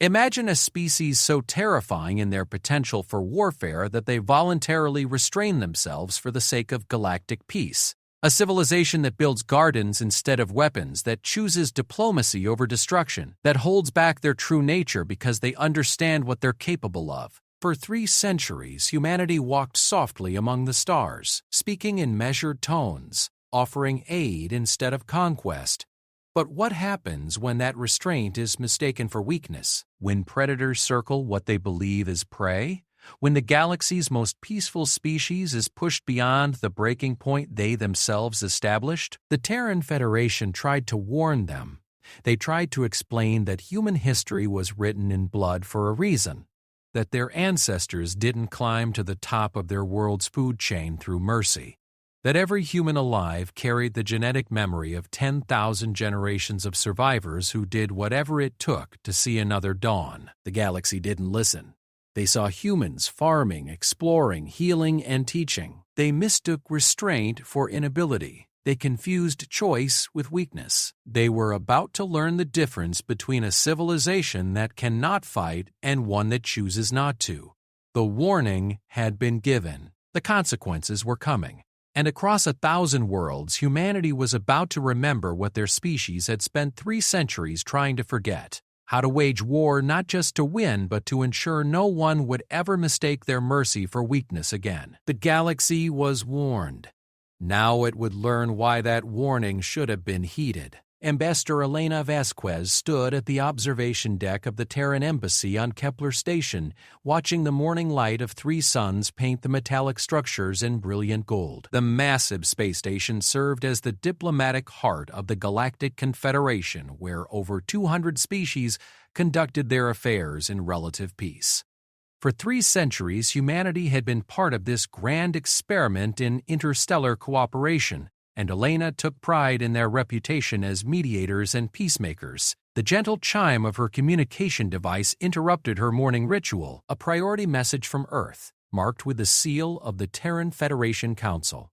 Imagine a species so terrifying in their potential for warfare that they voluntarily restrain themselves for the sake of galactic peace. A civilization that builds gardens instead of weapons, that chooses diplomacy over destruction, that holds back their true nature because they understand what they're capable of. For 3 centuries, humanity walked softly among the stars, speaking in measured tones, offering aid instead of conquest. But what happens when that restraint is mistaken for weakness? When predators circle what they believe is prey? When the galaxy's most peaceful species is pushed beyond the breaking point they themselves established? The Terran Federation tried to warn them. They tried to explain that human history was written in blood for a reason, that their ancestors didn't climb to the top of their world's food chain through mercy, that every human alive carried the genetic memory of 10,000 generations of survivors who did whatever it took to see another dawn. The galaxy didn't listen. They saw humans farming, exploring, healing, and teaching. They mistook restraint for inability. They confused choice with weakness. They were about to learn the difference between a civilization that cannot fight and one that chooses not to. The warning had been given. The consequences were coming. And across 1,000 worlds, humanity was about to remember what their species had spent 3 centuries trying to forget. How to wage war not just to win, but to ensure no one would ever mistake their mercy for weakness again. The galaxy was warned. Now it would learn why that warning should have been heeded. Ambassador Elena Vasquez stood at the observation deck of the Terran Embassy on Kepler Station, watching the morning light of 3 suns paint the metallic structures in brilliant gold. The massive space station served as the diplomatic heart of the Galactic Confederation, where over 200 species conducted their affairs in relative peace. For 3 centuries, humanity had been part of this grand experiment in interstellar cooperation, and Elena took pride in their reputation as mediators and peacemakers. The gentle chime of her communication device interrupted her morning ritual, a priority message from Earth, marked with the seal of the Terran Federation Council.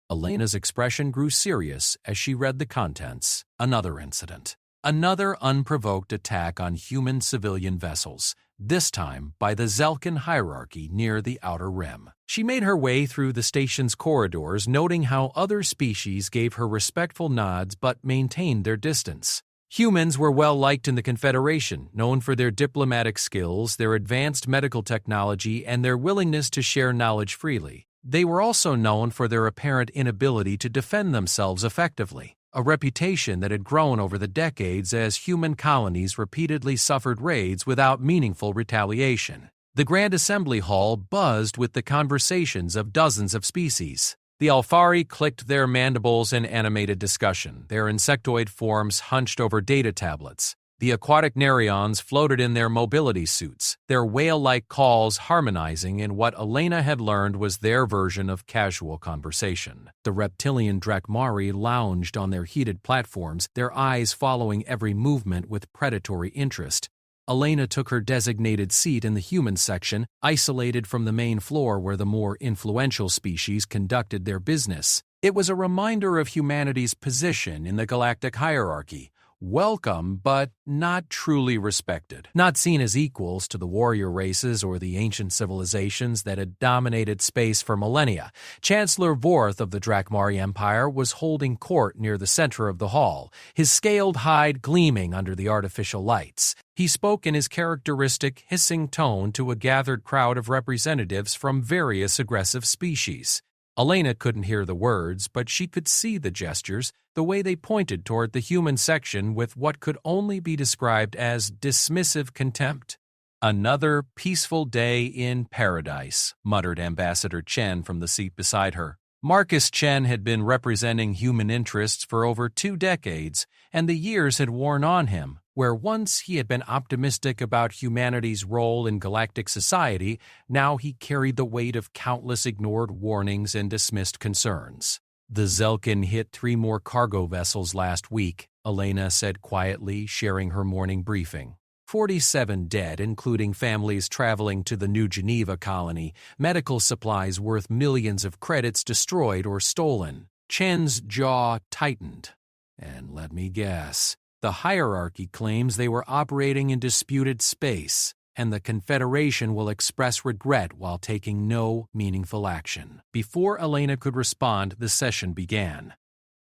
Elena's expression grew serious as she read the contents. Another incident. Another unprovoked attack on human civilian vessels, this time by the Zelkin hierarchy near the Outer Rim. She made her way through the station's corridors, noting how other species gave her respectful nods but maintained their distance. Humans were well liked in the Confederation, known for their diplomatic skills, their advanced medical technology, and their willingness to share knowledge freely. They were also known for their apparent inability to defend themselves effectively, a reputation that had grown over the decades as human colonies repeatedly suffered raids without meaningful retaliation. The Grand Assembly Hall buzzed with the conversations of dozens of species. The Alfari clicked their mandibles in animated discussion, their insectoid forms hunched over data tablets. The aquatic Nerions floated in their mobility suits, their whale-like calls harmonizing in what Elena had learned was their version of casual conversation. The reptilian Drakmari lounged on their heated platforms, their eyes following every movement with predatory interest. Elena took her designated seat in the human section, isolated from the main floor where the more influential species conducted their business. It was a reminder of humanity's position in the galactic hierarchy. Welcome, but not truly respected. Not seen as equals to the warrior races or the ancient civilizations that had dominated space for millennia. Chancellor Vorth of the Drakmari Empire was holding court near the center of the hall, his scaled hide gleaming under the artificial lights. He spoke in his characteristic hissing tone to a gathered crowd of representatives from various aggressive species. Elena couldn't hear the words, but she could see the gestures, the way they pointed toward the human section with what could only be described as dismissive contempt. "Another peaceful day in paradise," muttered Ambassador Chen from the seat beside her. Marcus Chen had been representing human interests for over 2 decades, and the years had worn on him. Where once he had been optimistic about humanity's role in galactic society, now he carried the weight of countless ignored warnings and dismissed concerns. "The Zelkin hit 3 more cargo vessels last week," Elena said quietly, sharing her morning briefing. 47 dead, including families traveling to the New Geneva colony, medical supplies worth millions of credits destroyed or stolen. Chen's jaw tightened. "And let me guess, The hierarchy claims they were operating in disputed space, and the Confederation will express regret while taking no meaningful action. Before Elena could respond, the session began.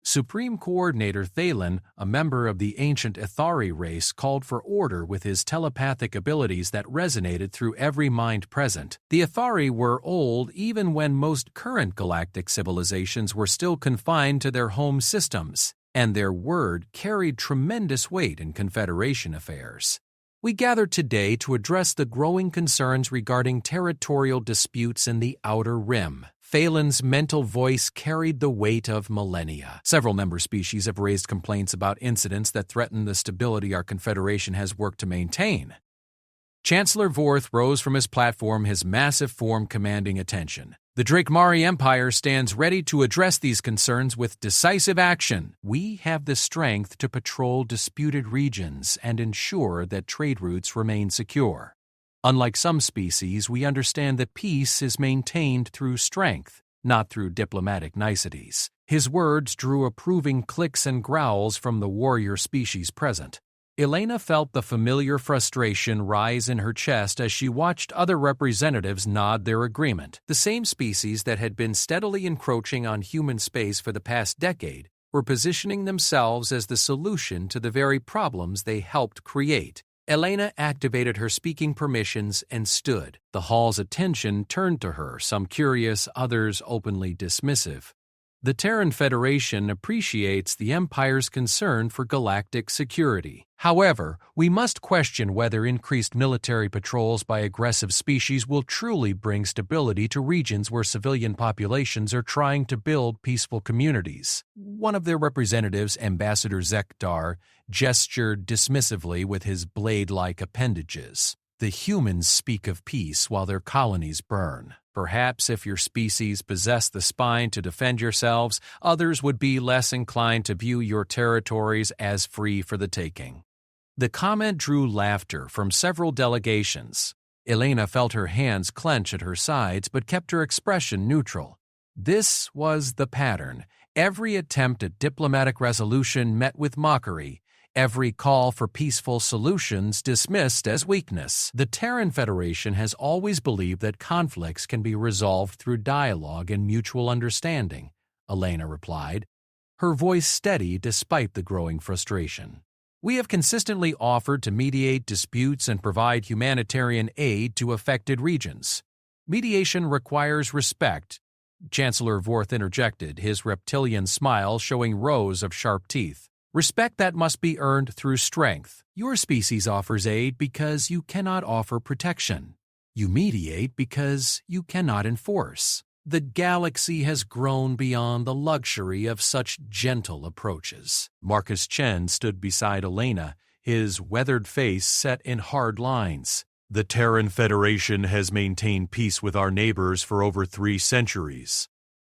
Supreme Coordinator Thalen, a member of the ancient Ithari race, called for order with his telepathic abilities that resonated through every mind present. The Ithari were old even when most current galactic civilizations were still confined to their home systems, and their word carried tremendous weight in Confederation affairs. We gathered today to address the growing concerns regarding territorial disputes in the Outer Rim. Phelan's mental voice carried the weight of millennia. Several member species have raised complaints about incidents that threaten the stability our Confederation has worked to maintain. Chancellor Vorth rose from his platform, his massive form commanding attention. The Drakmari Empire stands ready to address these concerns with decisive action. We have the strength to patrol disputed regions and ensure that trade routes remain secure. Unlike some species, we understand that peace is maintained through strength, not through diplomatic niceties. His words drew approving clicks and growls from the warrior species present. Elena felt the familiar frustration rise in her chest as she watched other representatives nod their agreement. The same species that had been steadily encroaching on human space for the past decade were positioning themselves as the solution to the very problems they helped create. Elena activated her speaking permissions and stood. The hall's attention turned to her, some curious, others openly dismissive. The Terran Federation appreciates the Empire's concern for galactic security. However, we must question whether increased military patrols by aggressive species will truly bring stability to regions where civilian populations are trying to build peaceful communities. One of their representatives, Ambassador Zekdar, gestured dismissively with his blade-like appendages. The humans speak of peace while their colonies burn. Perhaps if your species possessed the spine to defend yourselves, others would be less inclined to view your territories as free for the taking. The comment drew laughter from several delegations. Elena felt her hands clench at her sides but kept her expression neutral. This was the pattern. Every attempt at diplomatic resolution met with mockery. Every call for peaceful solutions dismissed as weakness. The Terran Federation has always believed that conflicts can be resolved through dialogue and mutual understanding, Elena replied, her voice steady despite the growing frustration. We have consistently offered to mediate disputes and provide humanitarian aid to affected regions. Mediation requires respect, Chancellor Vorth interjected, his reptilian smile showing rows of sharp teeth. Respect that must be earned through strength. Your species offers aid because you cannot offer protection. You mediate because you cannot enforce. The galaxy has grown beyond the luxury of such gentle approaches. Marcus Chen stood beside Elena, his weathered face set in hard lines. The Terran Federation has maintained peace with our neighbors for over 3 centuries.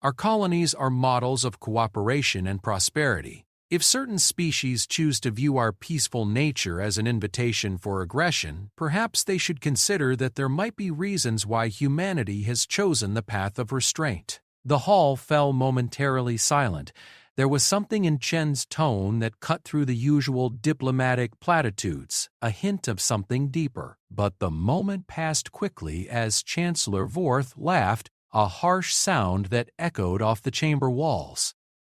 Our colonies are models of cooperation and prosperity. If certain species choose to view our peaceful nature as an invitation for aggression, perhaps they should consider that there might be reasons why humanity has chosen the path of restraint. The hall fell momentarily silent. There was something in Chen's tone that cut through the usual diplomatic platitudes, a hint of something deeper. But the moment passed quickly as Chancellor Vorth laughed, a harsh sound that echoed off the chamber walls.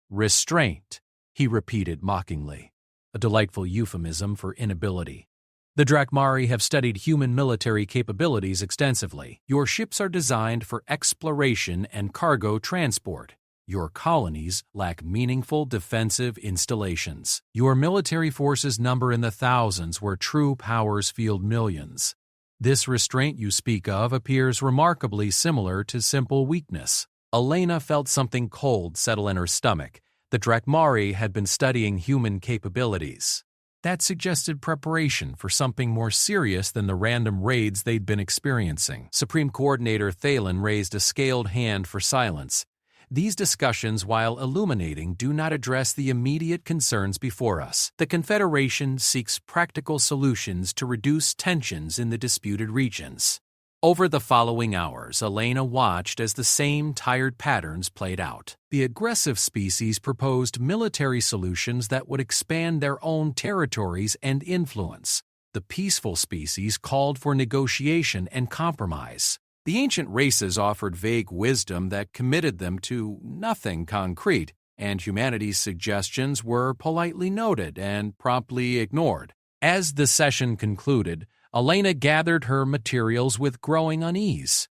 Restraint, he repeated mockingly, a delightful euphemism for inability. The Drakmari have studied human military capabilities extensively. Your ships are designed for exploration and cargo transport. Your colonies lack meaningful defensive installations. Your military forces number in the thousands where true powers field millions. This restraint you speak of appears remarkably similar to simple weakness. Elena felt something cold settle in her stomach. The Drakmari had been studying human capabilities. That suggested preparation for something more serious than the random raids they'd been experiencing. Supreme Coordinator Thalen raised a scaled hand for silence. These discussions, while illuminating, do not address the immediate concerns before us. The Confederation seeks practical solutions to reduce tensions in the disputed regions. Over the following hours, Elena watched as the same tired patterns played out. The aggressive species proposed military solutions that would expand their own territories and influence. The peaceful species called for negotiation and compromise. The ancient races offered vague wisdom that committed them to nothing concrete, and humanity's suggestions were politely noted and promptly ignored. As the session concluded, Elena gathered her materials with growing unease.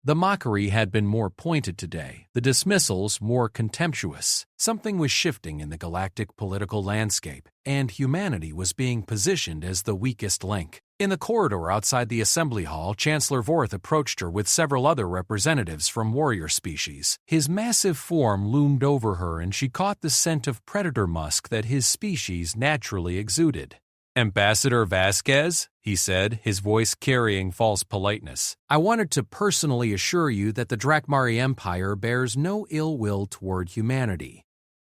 The mockery had been more pointed today, the dismissals more contemptuous. Something was shifting in the galactic political landscape, and humanity was being positioned as the weakest link. In the corridor outside the assembly hall, Chancellor Vorth approached her with several other representatives from warrior species. His massive form loomed over her, and she caught the scent of predator musk that his species naturally exuded. "Ambassador Vasquez," he said, his voice carrying false politeness, "I wanted to personally assure you that the Drakmari Empire bears no ill will toward humanity.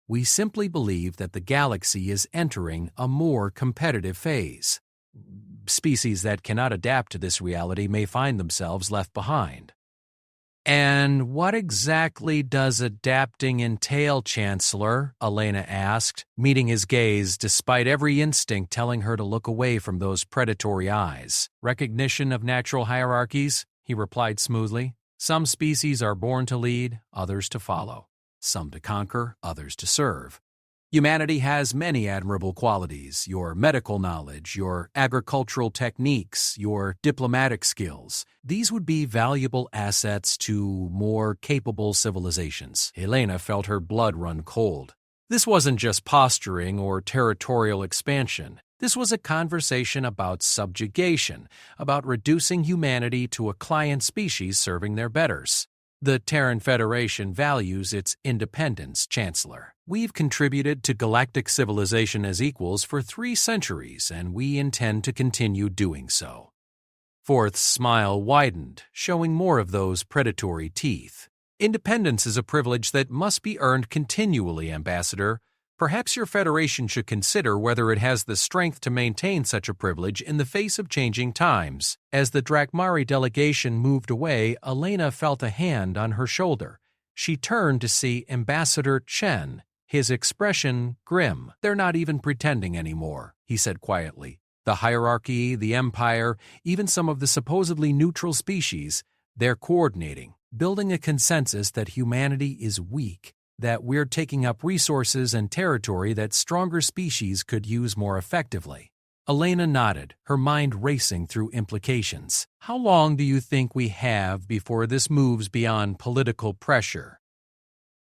We simply believe that the galaxy is entering a more competitive phase. Species that cannot adapt to this reality may find themselves left behind." "And what exactly does adapting entail, Chancellor?" Elena asked, meeting his gaze despite every instinct telling her to look away from those predatory eyes. "Recognition of natural hierarchies," he replied smoothly. "Some species are born to lead, others to follow. Some to conquer, others to serve. Humanity has many admirable qualities: your medical knowledge, your agricultural techniques, your diplomatic skills. These would be valuable assets to more capable civilizations." Elena felt her blood run cold. This wasn't just posturing or territorial expansion. This was a conversation about subjugation, about reducing humanity to a client species serving their betters. "The Terran Federation values its independence, Chancellor. We've contributed to galactic civilization as equals for 3 centuries, and we intend to continue doing so." Vorth's smile widened, showing more of those predatory teeth. "Independence is a privilege that must be earned continually, Ambassador. Perhaps your Federation should consider whether it has the strength to maintain such a privilege in the face of changing times." As the Drakmari delegation moved away, Elena felt a hand on her shoulder. She turned to see Ambassador Chen, his expression grim. "They're not even pretending anymore," he said quietly. "The hierarchy, the empire, even some of the supposedly neutral species, they're coordinating, building a consensus that humanity is weak, that we're taking up resources and territory that stronger species could use more effectively." Elena nodded, her mind racing through implications. "How long do you think we have before this moves beyond political pressure?"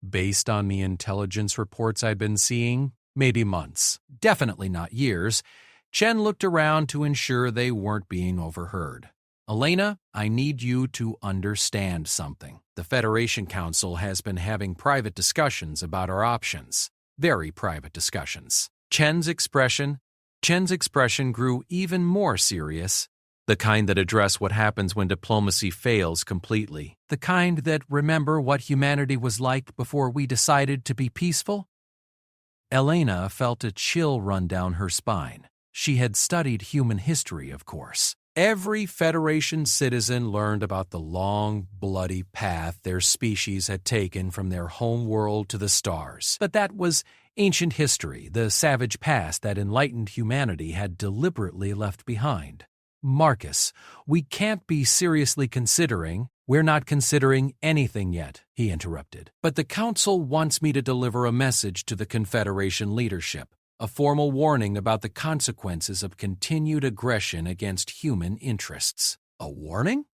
"Based on the intelligence reports I've been seeing, maybe months. Definitely not years." Chen looked around to ensure they weren't being overheard. "Elena, I need you to understand something. The Federation Council has been having private discussions about our options. Very private discussions." Chen's expression grew even more serious. "The kind that address what happens when diplomacy fails completely. The kind that remember what humanity was like before we decided to be peaceful?" Elena felt a chill run down her spine. She had studied human history, of course. Every Federation citizen learned about the long, bloody path their species had taken from their home world to the stars. But that was ancient history, the savage past that enlightened humanity had deliberately left behind. "Marcus, we can't be seriously considering—" "We're not considering anything yet," he interrupted. "But the Council wants me to deliver a message to the Confederation leadership. A formal warning about the consequences of continued aggression against human interests." "A warning?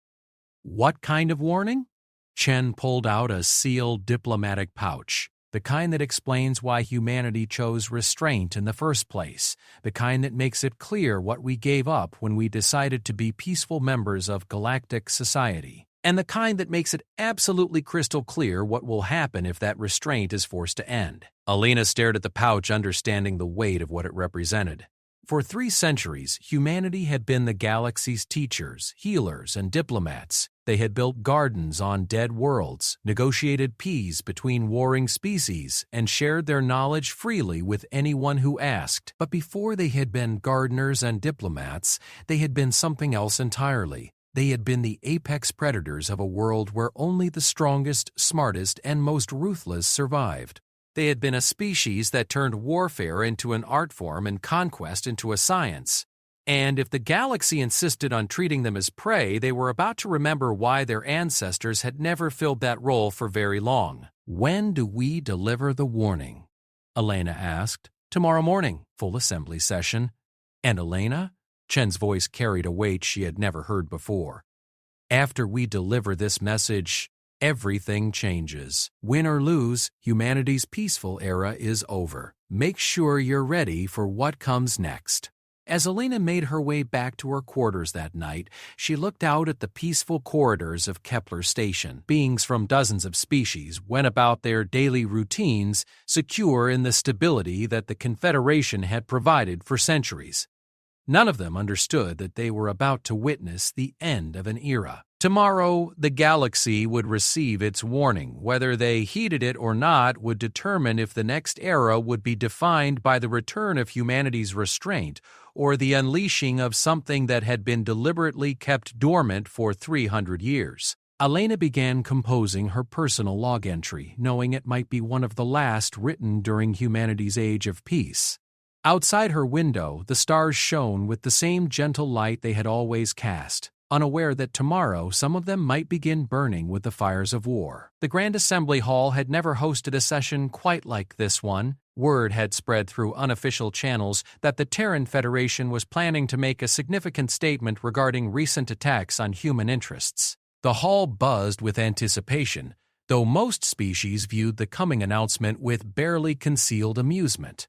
What kind of warning?" Chen pulled out a sealed diplomatic pouch, the kind that explains why humanity chose restraint in the first place, the kind that makes it clear what we gave up when we decided to be peaceful members of galactic society, and the kind that makes it absolutely crystal clear what will happen if that restraint is forced to end. Elena stared at the pouch, understanding the weight of what it represented. For 3 centuries, humanity had been the galaxy's teachers, healers, and diplomats. They had built gardens on dead worlds, negotiated peace between warring species, and shared their knowledge freely with anyone who asked. But before they had been gardeners and diplomats, they had been something else entirely. They had been the apex predators of a world where only the strongest, smartest, and most ruthless survived. They had been a species that turned warfare into an art form and conquest into a science. And if the galaxy insisted on treating them as prey, they were about to remember why their ancestors had never filled that role for very long. "When do we deliver the warning?" Elena asked. "Tomorrow morning, full assembly session." "And Elena?" Chen's voice carried a weight she had never heard before. "After we deliver this message, everything changes. Win or lose, humanity's peaceful era is over. Make sure you're ready for what comes next." As Elena made her way back to her quarters that night, she looked out at the peaceful corridors of Kepler Station. Beings from dozens of species went about their daily routines, secure in the stability that the Confederation had provided for centuries. None of them understood that they were about to witness the end of an era. Tomorrow, the galaxy would receive its warning. Whether they heeded it or not would determine if the next era would be defined by the return of humanity's restraint or the unleashing of something that had been deliberately kept dormant for 300 years. Elena began composing her personal log entry, knowing it might be one of the last written during humanity's age of peace. Outside her window, the stars shone with the same gentle light they had always cast, unaware that tomorrow some of them might begin burning with the fires of war. The Grand Assembly Hall had never hosted a session quite like this one. Word had spread through unofficial channels that the Terran Federation was planning to make a significant statement regarding recent attacks on human interests. The hall buzzed with anticipation, though most species viewed the coming announcement with barely concealed amusement.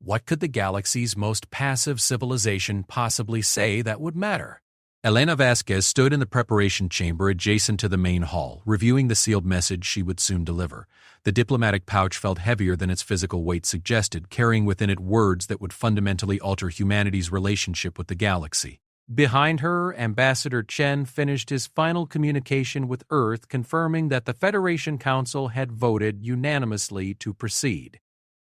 What could the galaxy's most passive civilization possibly say that would matter? Elena Vasquez stood in the preparation chamber adjacent to the main hall, reviewing the sealed message she would soon deliver. The diplomatic pouch felt heavier than its physical weight suggested, carrying within it words that would fundamentally alter humanity's relationship with the galaxy. Behind her, Ambassador Chen finished his final communication with Earth, confirming that the Federation Council had voted unanimously to proceed.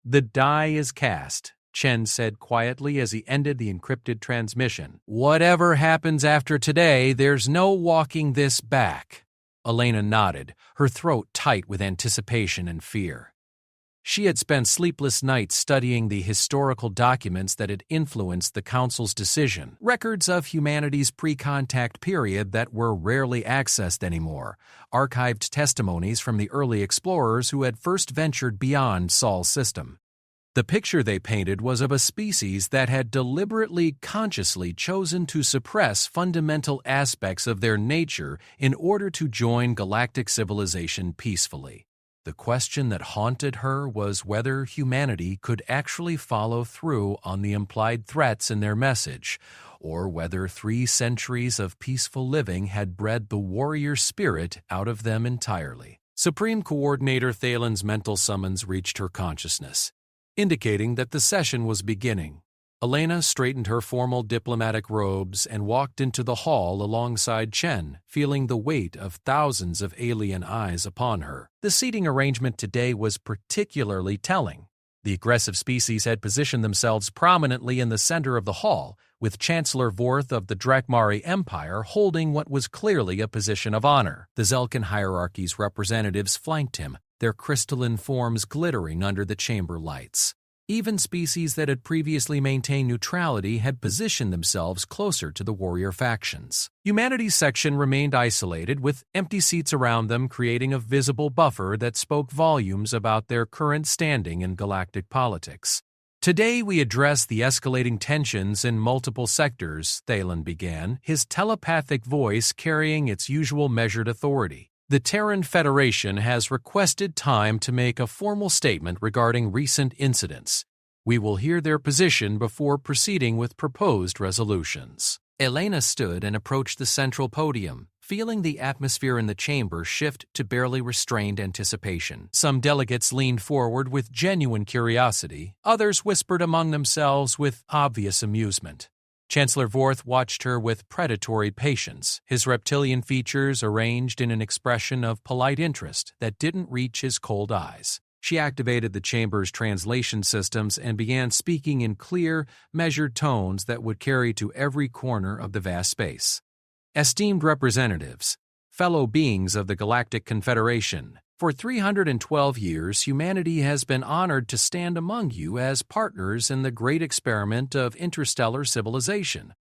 "The die is cast," Chen said quietly as he ended the encrypted transmission. "Whatever happens after today, there's no walking this back." Elena nodded, her throat tight with anticipation and fear. She had spent sleepless nights studying the historical documents that had influenced the Council's decision, records of humanity's pre-contact period that were rarely accessed anymore, archived testimonies from the early explorers who had first ventured beyond Sol's system. The picture they painted was of a species that had deliberately, consciously chosen to suppress fundamental aspects of their nature in order to join galactic civilization peacefully. The question that haunted her was whether humanity could actually follow through on the implied threats in their message, or whether 3 centuries of peaceful living had bred the warrior spirit out of them entirely. Supreme Coordinator Thalen's mental summons reached her consciousness, indicating that the session was beginning. Elena straightened her formal diplomatic robes and walked into the hall alongside Chen, feeling the weight of thousands of alien eyes upon her. The seating arrangement today was particularly telling. The aggressive species had positioned themselves prominently in the center of the hall, with Chancellor Vorth of the Drakmari Empire holding what was clearly a position of honor. The Zelkan hierarchy's representatives flanked him, their crystalline forms glittering under the chamber lights. Even species that had previously maintained neutrality had positioned themselves closer to the warrior factions. Humanity's section remained isolated, with empty seats around them creating a visible buffer that spoke volumes about their current standing in galactic politics. "Today we address the escalating tensions in multiple sectors," Thalen began, his telepathic voice carrying its usual measured authority. "The Terran Federation has requested time to make a formal statement regarding recent incidents. We will hear their position before proceeding with proposed resolutions." Elena stood and approached the central podium, feeling the atmosphere in the chamber shift to barely restrained anticipation. Some delegates leaned forward with genuine curiosity, others whispered among themselves with obvious amusement. Chancellor Vorth watched her with predatory patience, his reptilian features arranged in an expression of polite interest that didn't reach his cold eyes. She activated the chamber's translation systems and began speaking in clear, measured tones that would carry to every corner of the vast space. Esteemed representatives, fellow beings of the Galactic Confederation, for 312 years humanity has been honored to stand among you as partners in the great experiment of interstellar civilization.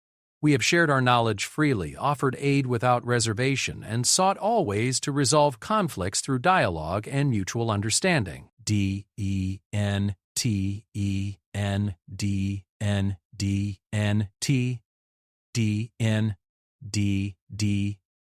We have shared our knowledge freely, offered aid without reservation, and sought always to resolve conflicts through dialogue and mutual understanding. DENTENDNDNT.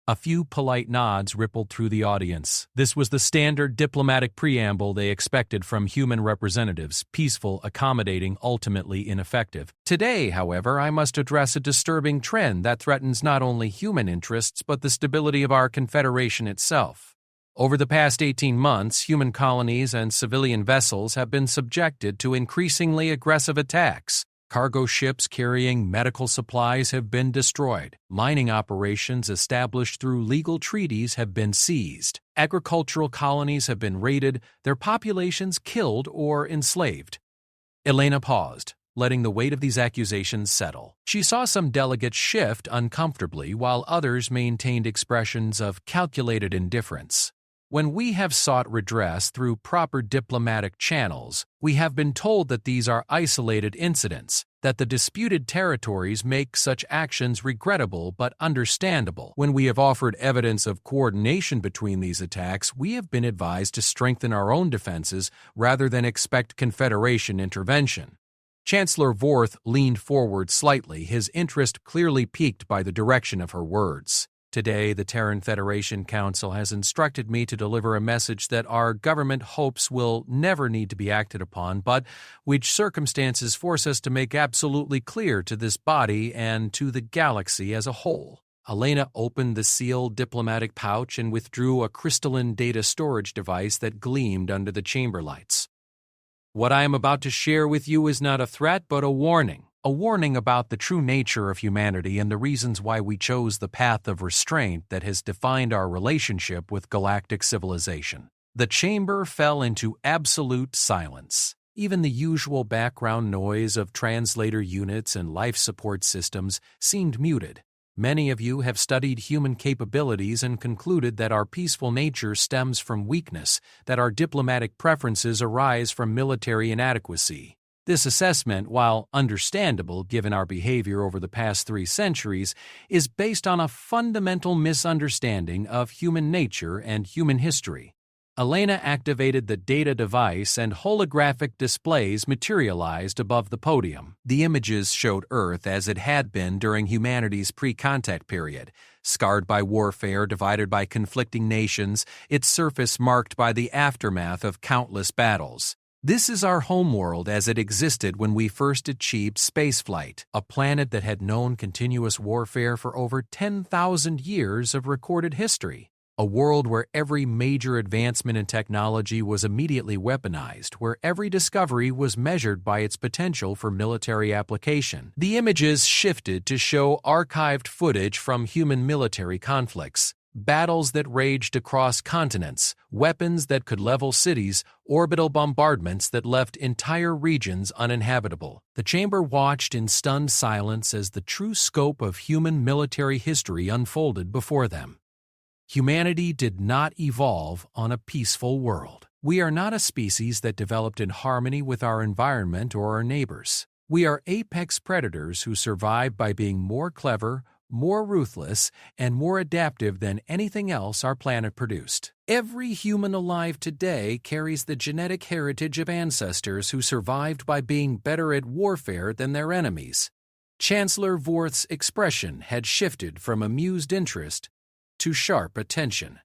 A few polite nods rippled through the audience. This was the standard diplomatic preamble they expected from human representatives, peaceful, accommodating, ultimately ineffective. Today, however, I must address a disturbing trend that threatens not only human interests but the stability of our Confederation itself. Over the past 18 months, human colonies and civilian vessels have been subjected to increasingly aggressive attacks. Cargo ships carrying medical supplies have been destroyed. Mining operations established through legal treaties have been seized. Agricultural colonies have been raided, their populations killed or enslaved. Elena paused, letting the weight of these accusations settle. She saw some delegates shift uncomfortably while others maintained expressions of calculated indifference. When we have sought redress through proper diplomatic channels, we have been told that these are isolated incidents, that the disputed territories make such actions regrettable but understandable. When we have offered evidence of coordination between these attacks, we have been advised to strengthen our own defenses rather than expect Confederation intervention. Chancellor Vorth leaned forward slightly, his interest clearly piqued by the direction of her words. Today, the Terran Federation Council has instructed me to deliver a message that our government hopes will never need to be acted upon, but which circumstances force us to make absolutely clear to this body and to the galaxy as a whole. Elena opened the sealed diplomatic pouch and withdrew a crystalline data storage device that gleamed under the chamber lights. What I am about to share with you is not a threat, but a warning. A warning about the true nature of humanity and the reasons why we chose the path of restraint that has defined our relationship with galactic civilization. The chamber fell into absolute silence. Even the usual background noise of translator units and life support systems seemed muted. Many of you have studied human capabilities and concluded that our peaceful nature stems from weakness, that our diplomatic preferences arise from military inadequacy. This assessment, while understandable given our behavior over the past 3 centuries, is based on a fundamental misunderstanding of human nature and human history. Elena activated the data device and holographic displays materialized above the podium. The images showed Earth as it had been during humanity's pre-contact period, scarred by warfare, divided by conflicting nations, its surface marked by the aftermath of countless battles. This is our homeworld as it existed when we first achieved spaceflight, a planet that had known continuous warfare for over 10,000 years of recorded history. A world where every major advancement in technology was immediately weaponized, where every discovery was measured by its potential for military application. The images shifted to show archived footage from human military conflicts. Battles that raged across continents, weapons that could level cities, orbital bombardments that left entire regions uninhabitable. The chamber watched in stunned silence as the true scope of human military history unfolded before them. Humanity did not evolve on a peaceful world. We are not a species that developed in harmony with our environment or our neighbors. We are apex predators who survived by being more clever, more ruthless, and more adaptive than anything else our planet produced. Every human alive today carries the genetic heritage of ancestors who survived by being better at warfare than their enemies. Chancellor Vorth's expression had shifted from amused interest to sharp attention.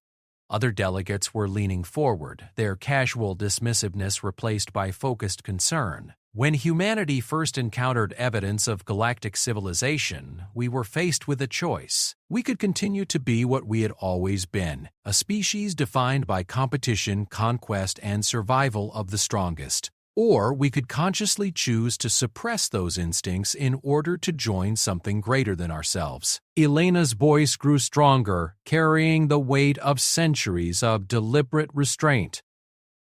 Other delegates were leaning forward, their casual dismissiveness replaced by focused concern. When humanity first encountered evidence of galactic civilization, we were faced with a choice. We could continue to be what we had always been, a species defined by competition, conquest, and survival of the strongest. Or we could consciously choose to suppress those instincts in order to join something greater than ourselves. Elena's voice grew stronger, carrying the weight of centuries of deliberate restraint.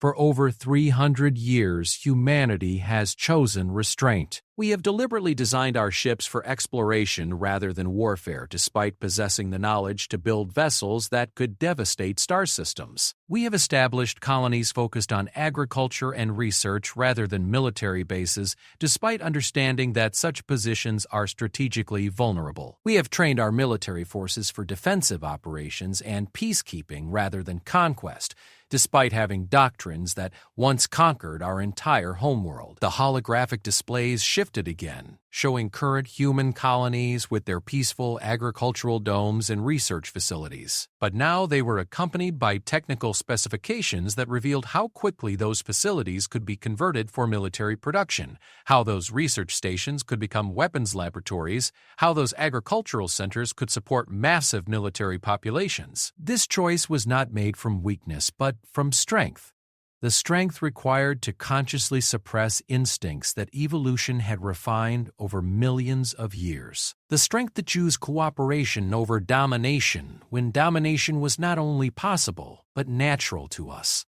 For over 300 years, humanity has chosen restraint. We have deliberately designed our ships for exploration rather than warfare, despite possessing the knowledge to build vessels that could devastate star systems. We have established colonies focused on agriculture and research rather than military bases, despite understanding that such positions are strategically vulnerable. We have trained our military forces for defensive operations and peacekeeping rather than conquest, despite having doctrines that once conquered our entire homeworld. The holographic displays shifted again, showing current human colonies with their peaceful agricultural domes and research facilities. But now they were accompanied by technical specifications that revealed how quickly those facilities could be converted for military production, how those research stations could become weapons laboratories, how those agricultural centers could support massive military populations. This choice was not made from weakness, but from strength. The strength required to consciously suppress instincts that evolution had refined over millions of years. The strength to choose cooperation over domination when domination was not only possible, but natural to us.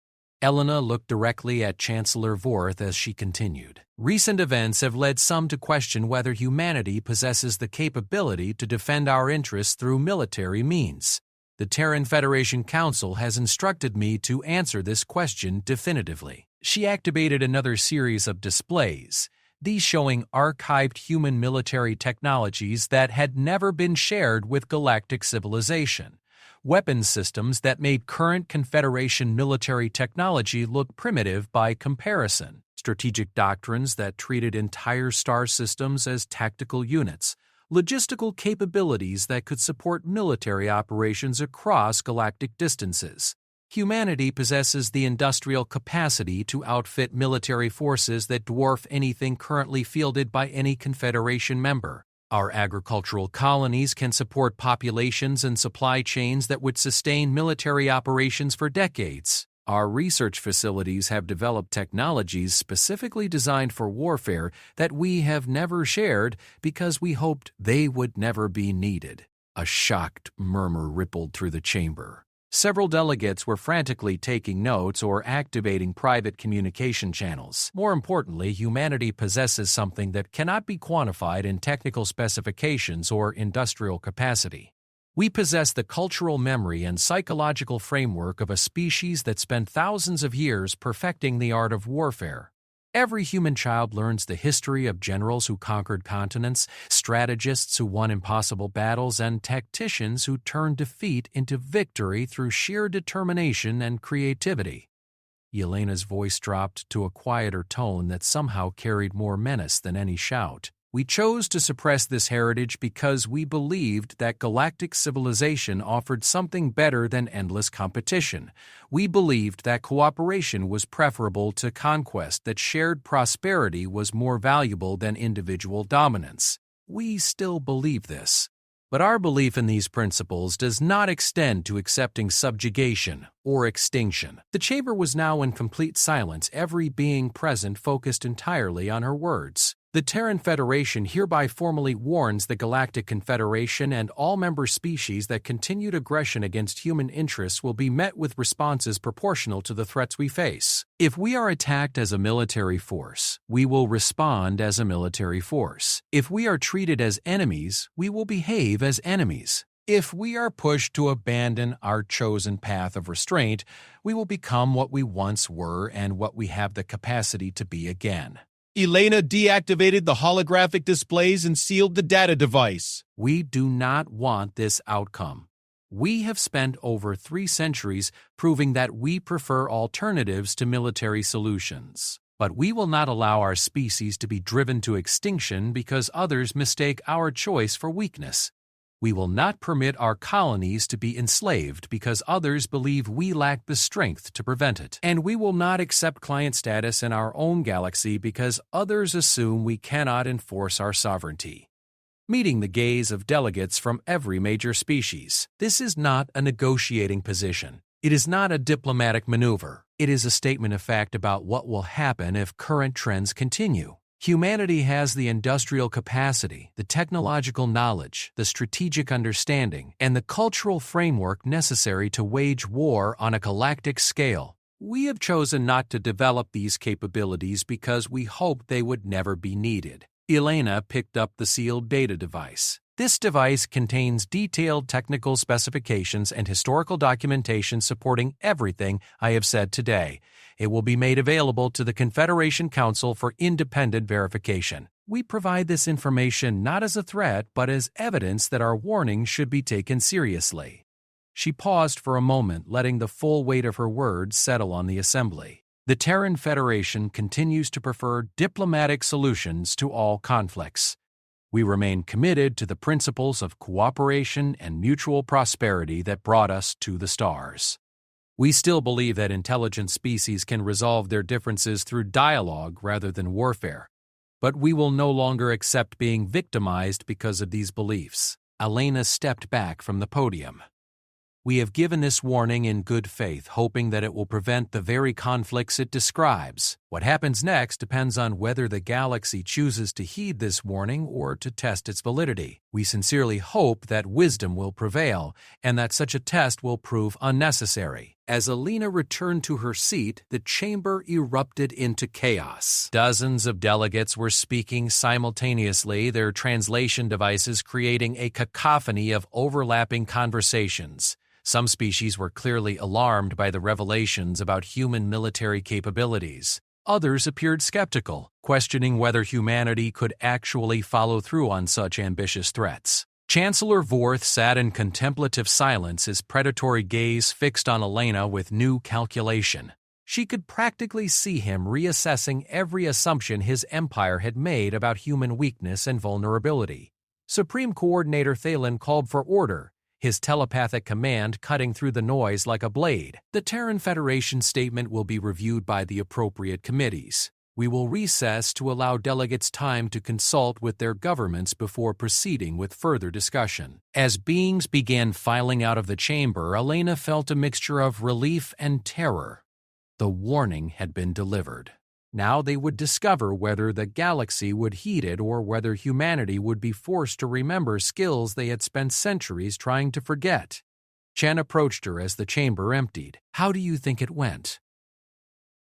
Elena looked directly at Chancellor Vorth as she continued. Recent events have led some to question whether humanity possesses the capability to defend our interests through military means. The Terran Federation Council has instructed me to answer this question definitively. She activated another series of displays, these showing archived human military technologies that had never been shared with galactic civilization. Weapons systems that made current Confederation military technology look primitive by comparison. Strategic doctrines that treated entire star systems as tactical units. Logistical capabilities that could support military operations across galactic distances. Humanity possesses the industrial capacity to outfit military forces that dwarf anything currently fielded by any Confederation member. Our agricultural colonies can support populations and supply chains that would sustain military operations for decades. Our research facilities have developed technologies specifically designed for warfare that we have never shared because we hoped they would never be needed. A shocked murmur rippled through the chamber. Several delegates were frantically taking notes or activating private communication channels. More importantly, humanity possesses something that cannot be quantified in technical specifications or industrial capacity. We possess the cultural memory and psychological framework of a species that spent thousands of years perfecting the art of warfare. Every human child learns the history of generals who conquered continents, strategists who won impossible battles, and tacticians who turned defeat into victory through sheer determination and creativity. Yelena's voice dropped to a quieter tone that somehow carried more menace than any shout. We chose to suppress this heritage because we believed that galactic civilization offered something better than endless competition. We believed that cooperation was preferable to conquest, that shared prosperity was more valuable than individual dominance. We still believe this. But our belief in these principles does not extend to accepting subjugation or extinction. The chamber was now in complete silence, every being present focused entirely on her words. The Terran Federation hereby formally warns the Galactic Confederation and all member species that continued aggression against human interests will be met with responses proportional to the threats we face. If we are attacked as a military force, we will respond as a military force. If we are treated as enemies, we will behave as enemies. If we are pushed to abandon our chosen path of restraint, we will become what we once were and what we have the capacity to be again. Elena deactivated the holographic displays and sealed the data device. We do not want this outcome. We have spent over 3 centuries proving that we prefer alternatives to military solutions. But we will not allow our species to be driven to extinction because others mistake our choice for weakness. We will not permit our colonies to be enslaved because others believe we lack the strength to prevent it. And we will not accept client status in our own galaxy because others assume we cannot enforce our sovereignty. Meeting the gaze of delegates from every major species, this is not a negotiating position. It is not a diplomatic maneuver. It is a statement of fact about what will happen if current trends continue. Humanity has the industrial capacity, the technological knowledge, the strategic understanding, and the cultural framework necessary to wage war on a galactic scale. We have chosen not to develop these capabilities because we hoped they would never be needed. Elena picked up the sealed data device. This device contains detailed technical specifications and historical documentation supporting everything I have said today. It will be made available to the Confederation Council for independent verification. We provide this information not as a threat, but as evidence that our warning should be taken seriously. She paused for a moment, letting the full weight of her words settle on the assembly. The Terran Federation continues to prefer diplomatic solutions to all conflicts. We remain committed to the principles of cooperation and mutual prosperity that brought us to the stars. We still believe that intelligent species can resolve their differences through dialogue rather than warfare, but we will no longer accept being victimized because of these beliefs. Elena stepped back from the podium. We have given this warning in good faith, hoping that it will prevent the very conflicts it describes. What happens next depends on whether the galaxy chooses to heed this warning or to test its validity. We sincerely hope that wisdom will prevail and that such a test will prove unnecessary. As Elena returned to her seat, the chamber erupted into chaos. Dozens of delegates were speaking simultaneously, their translation devices creating a cacophony of overlapping conversations. Some species were clearly alarmed by the revelations about human military capabilities. Others appeared skeptical, questioning whether humanity could actually follow through on such ambitious threats. Chancellor Vorth sat in contemplative silence, his predatory gaze fixed on Elena with new calculation. She could practically see him reassessing every assumption his empire had made about human weakness and vulnerability. Supreme Coordinator Thalen called for order, his telepathic command cutting through the noise like a blade. The Terran Federation statement will be reviewed by the appropriate committees. We will recess to allow delegates time to consult with their governments before proceeding with further discussion. As beings began filing out of the chamber, Elena felt a mixture of relief and terror. The warning had been delivered. Now they would discover whether the galaxy would heed it or whether humanity would be forced to remember skills they had spent centuries trying to forget. Chen approached her as the chamber emptied. "How do you think it went?"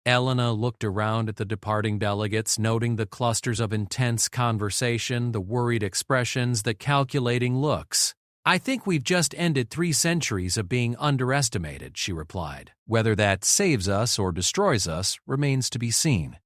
Elena looked around at the departing delegates, noting the clusters of intense conversation, the worried expressions, the calculating looks. "I think we've just ended 3 centuries of being underestimated," she replied. "Whether that saves us or destroys us remains to be seen."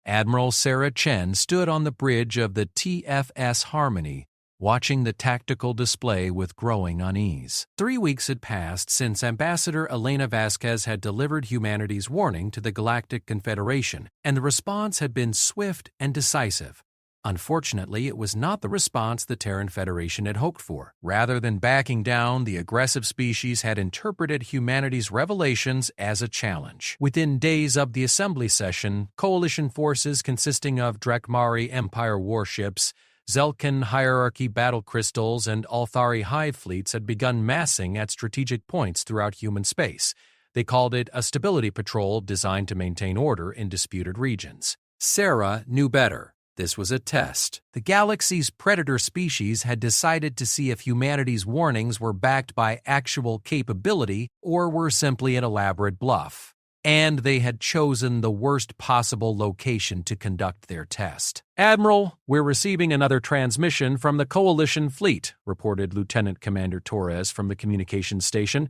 Admiral Sarah Chen stood on the bridge of the TFS Harmony, watching the tactical display with growing unease. 3 weeks had passed since Ambassador Elena Vasquez had delivered humanity's warning to the Galactic Confederation, and the response had been swift and decisive. Unfortunately, it was not the response the Terran Federation had hoped for. Rather than backing down, the aggressive species had interpreted humanity's revelations as a challenge. Within days of the assembly session, coalition forces consisting of Drekmari Empire warships, Zelkin hierarchy battle crystals, and Althari hive fleets had begun massing at strategic points throughout human space. They called it a stability patrol designed to maintain order in disputed regions. Sarah knew better. This was a test. The galaxy's predator species had decided to see if humanity's warnings were backed by actual capability or were simply an elaborate bluff. And they had chosen the worst possible location to conduct their test. "Admiral, we're receiving another transmission from the Coalition fleet," reported Lieutenant Commander Torres from the communications station.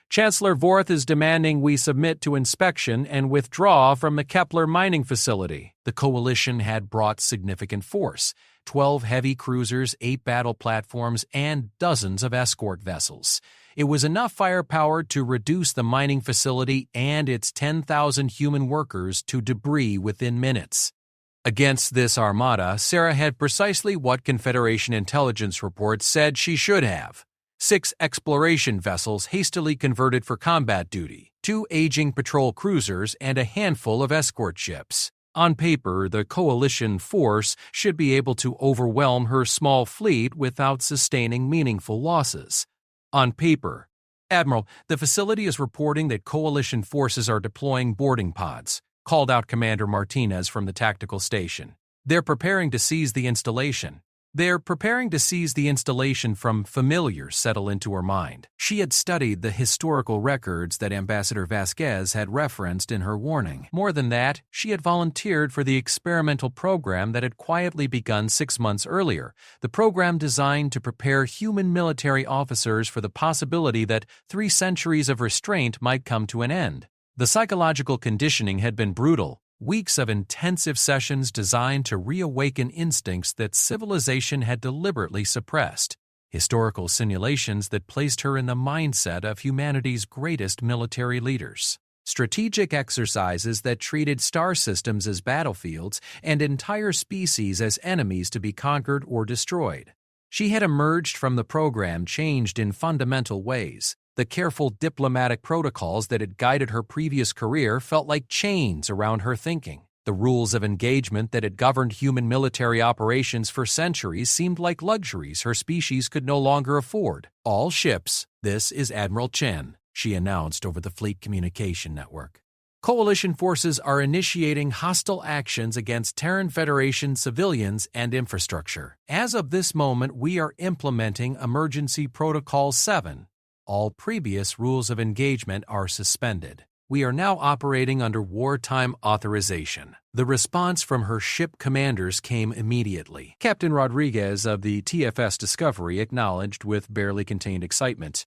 "Chancellor Vorth is demanding we submit to inspection and withdraw from the Kepler mining facility." The Coalition had brought significant force: 12 heavy cruisers, 8 battle platforms, and dozens of escort vessels. It was enough firepower to reduce the mining facility and its 10,000 human workers to debris within minutes. Against this armada, Sarah had precisely what Confederation intelligence reports said she should have: 6 exploration vessels hastily converted for combat duty, 2 aging patrol cruisers, and a handful of escort ships. On paper, the Coalition force should be able to overwhelm her small fleet without sustaining meaningful losses. On paper. "Admiral, the facility is reporting that Coalition forces are deploying boarding pods," called out Commander Martinez from the tactical station. "They're preparing to seize the installation." They're preparing to seize the installation from familiars settle into her mind. She had studied the historical records that Ambassador Vasquez had referenced in her warning. More than that, she had volunteered for the experimental program that had quietly begun 6 months earlier, the program designed to prepare human military officers for the possibility that 3 centuries of restraint might come to an end. The psychological conditioning had been brutal. Weeks of intensive sessions designed to reawaken instincts that civilization had deliberately suppressed. Historical simulations that placed her in the mindset of humanity's greatest military leaders. Strategic exercises that treated star systems as battlefields and entire species as enemies to be conquered or destroyed. She had emerged from the program changed in fundamental ways. The careful diplomatic protocols that had guided her previous career felt like chains around her thinking. The rules of engagement that had governed human military operations for centuries seemed like luxuries her species could no longer afford. All ships, this is Admiral Chen, she announced over the Fleet Communication Network. Coalition forces are initiating hostile actions against Terran Federation civilians and infrastructure. As of this moment, we are implementing Emergency Protocol 7. All previous rules of engagement are suspended. We are now operating under wartime authorization. The response from her ship commanders came immediately. Captain Rodriguez of the TFS Discovery acknowledged with barely contained excitement.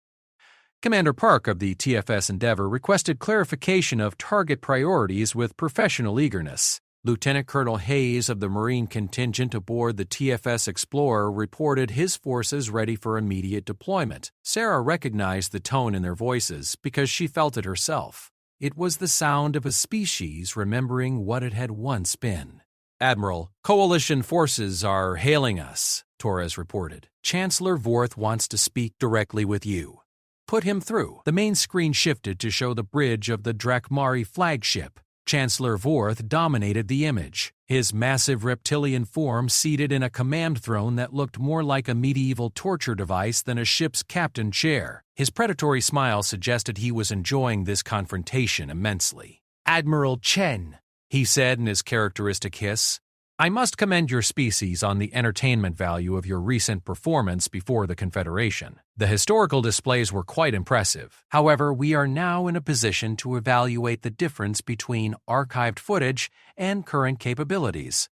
Commander Park of the TFS Endeavour requested clarification of target priorities with professional eagerness. Lieutenant Colonel Hayes of the Marine contingent aboard the TFS Explorer reported his forces ready for immediate deployment. Sarah recognized the tone in their voices because she felt it herself. It was the sound of a species remembering what it had once been. Admiral, Coalition forces are hailing us, Torres reported. Chancellor Vorth wants to speak directly with you. Put him through. The main screen shifted to show the bridge of the Drakmari flagship. Chancellor Vorth dominated the image, his massive reptilian form seated in a command throne that looked more like a medieval torture device than a ship's captain chair. His predatory smile suggested he was enjoying this confrontation immensely. Admiral Chen, he said in his characteristic hiss, I must commend your species on the entertainment value of your recent performance before the Confederation. The historical displays were quite impressive. However, we are now in a position to evaluate the difference between archived footage and current capabilities.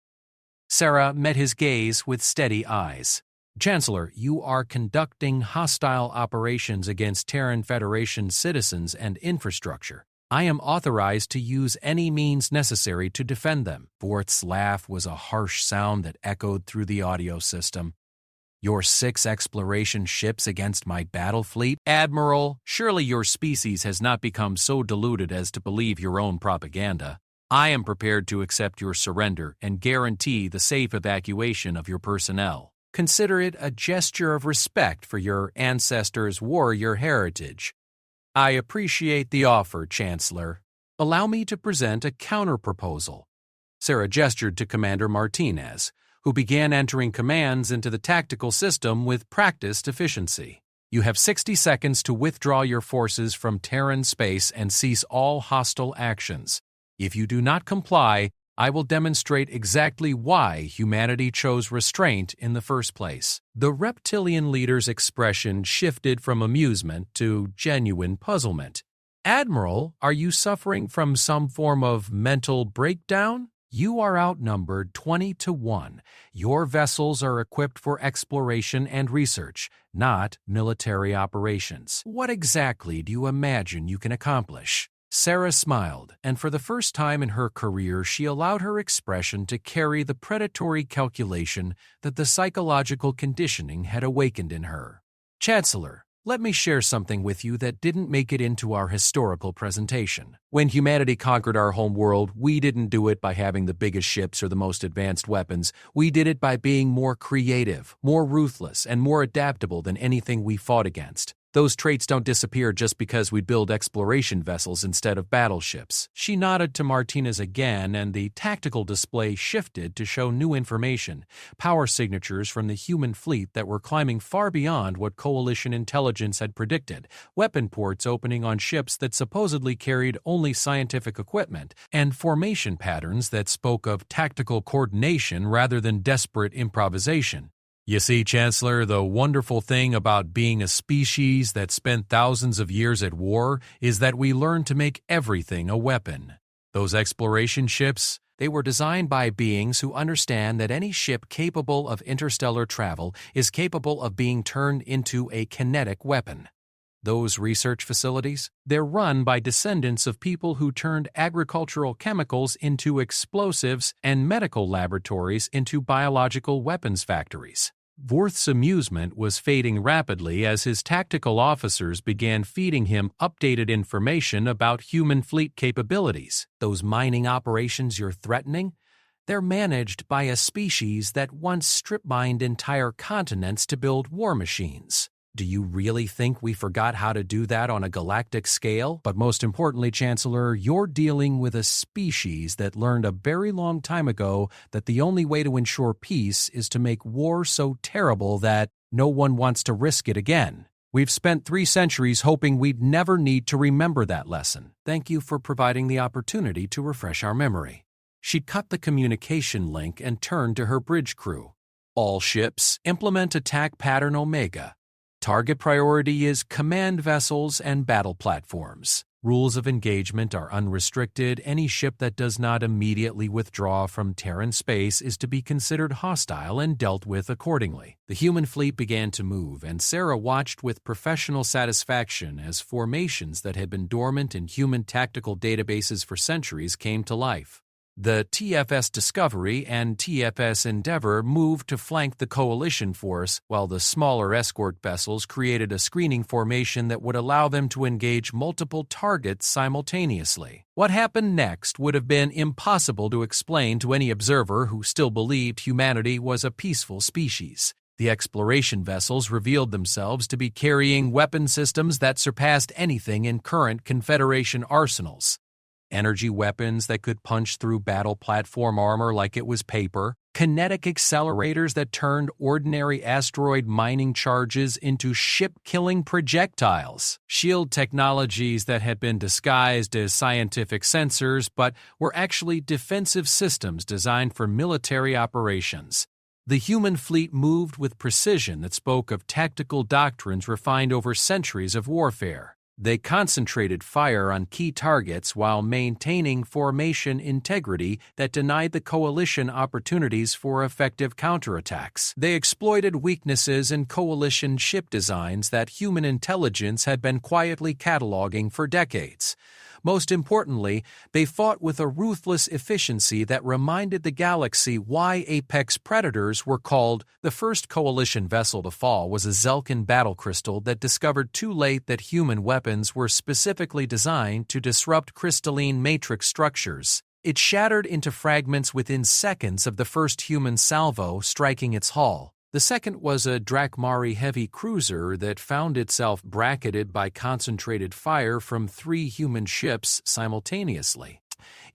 Sarah met his gaze with steady eyes. Chancellor, you are conducting hostile operations against Terran Federation citizens and infrastructure. I am authorized to use any means necessary to defend them. Vorth's laugh was a harsh sound that echoed through the audio system. Your 6 exploration ships against my battle fleet? Admiral, surely your species has not become so deluded as to believe your own propaganda. I am prepared to accept your surrender and guarantee the safe evacuation of your personnel. Consider it a gesture of respect for your ancestors' warrior heritage. I appreciate the offer, Chancellor. Allow me to present a counter-proposal. Sarah gestured to Commander Martinez, who began entering commands into the tactical system with practiced efficiency. You have 60 seconds to withdraw your forces from Terran space and cease all hostile actions. If you do not comply, I will demonstrate exactly why humanity chose restraint in the first place. The reptilian leader's expression shifted from amusement to genuine puzzlement. Admiral, are you suffering from some form of mental breakdown? You are outnumbered 20-1. Your vessels are equipped for exploration and research, not military operations. What exactly do you imagine you can accomplish? Sarah smiled, and for the first time in her career she allowed her expression to carry the predatory calculation that the psychological conditioning had awakened in her. Chancellor, let me share something with you that didn't make it into our historical presentation. When humanity conquered our home world, we didn't do it by having the biggest ships or the most advanced weapons. We did it by being more creative, more ruthless, and more adaptable than anything we fought against. Those traits don't disappear just because we build exploration vessels instead of battleships. She nodded to Martinez again, and the tactical display shifted to show new information, power signatures from the human fleet that were climbing far beyond what Coalition intelligence had predicted, weapon ports opening on ships that supposedly carried only scientific equipment, and formation patterns that spoke of tactical coordination rather than desperate improvisation. You see, Chancellor, the wonderful thing about being a species that spent thousands of years at war is that we learn to make everything a weapon. Those exploration ships, they were designed by beings who understand that any ship capable of interstellar travel is capable of being turned into a kinetic weapon. Those research facilities, they're run by descendants of people who turned agricultural chemicals into explosives and medical laboratories into biological weapons factories. Vorth's amusement was fading rapidly as his tactical officers began feeding him updated information about human fleet capabilities. Those mining operations you're threatening? They're managed by a species that once strip-mined entire continents to build war machines. Do you really think we forgot how to do that on a galactic scale? But most importantly, Chancellor, you're dealing with a species that learned a very long time ago that the only way to ensure peace is to make war so terrible that no one wants to risk it again. We've spent 3 centuries hoping we'd never need to remember that lesson. Thank you for providing the opportunity to refresh our memory. She cut the communication link and turned to her bridge crew. All ships, implement attack pattern Omega. Target priority is command vessels and battle platforms. Rules of engagement are unrestricted. Any ship that does not immediately withdraw from Terran space is to be considered hostile and dealt with accordingly. The human fleet began to move, and Sarah watched with professional satisfaction as formations that had been dormant in human tactical databases for centuries came to life. The TFS Discovery and TFS Endeavour moved to flank the coalition force, while the smaller escort vessels created a screening formation that would allow them to engage multiple targets simultaneously. What happened next would have been impossible to explain to any observer who still believed humanity was a peaceful species. The exploration vessels revealed themselves to be carrying weapon systems that surpassed anything in current Confederation arsenals. Energy weapons that could punch through battle platform armor like it was paper, kinetic accelerators that turned ordinary asteroid mining charges into ship-killing projectiles, shield technologies that had been disguised as scientific sensors but were actually defensive systems designed for military operations. The human fleet moved with precision that spoke of tactical doctrines refined over centuries of warfare. They concentrated fire on key targets while maintaining formation integrity that denied the coalition opportunities for effective counterattacks. They exploited weaknesses in coalition ship designs that human intelligence had been quietly cataloging for decades. Most importantly, they fought with a ruthless efficiency that reminded the galaxy why apex predators were called. The first coalition vessel to fall was a Zelkin battle crystal that discovered too late that human weapons were specifically designed to disrupt crystalline matrix structures. It shattered into fragments within seconds of the first human salvo striking its hull. The second was a Drakmari heavy cruiser that found itself bracketed by concentrated fire from 3 human ships simultaneously.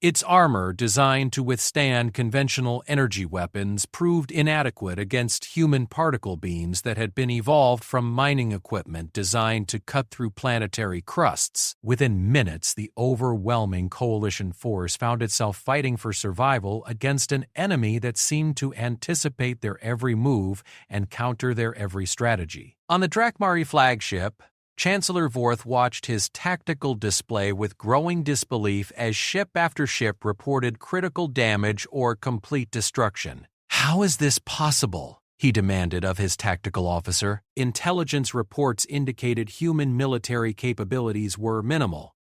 Its armor, designed to withstand conventional energy weapons, proved inadequate against human particle beams that had been evolved from mining equipment designed to cut through planetary crusts. Within minutes, the overwhelming coalition force found itself fighting for survival against an enemy that seemed to anticipate their every move and counter their every strategy. On the Drakmari flagship, Chancellor Vorth watched his tactical display with growing disbelief as ship after ship reported critical damage or complete destruction. "How is this possible?" he demanded of his tactical officer. Intelligence reports indicated human military capabilities were minimal.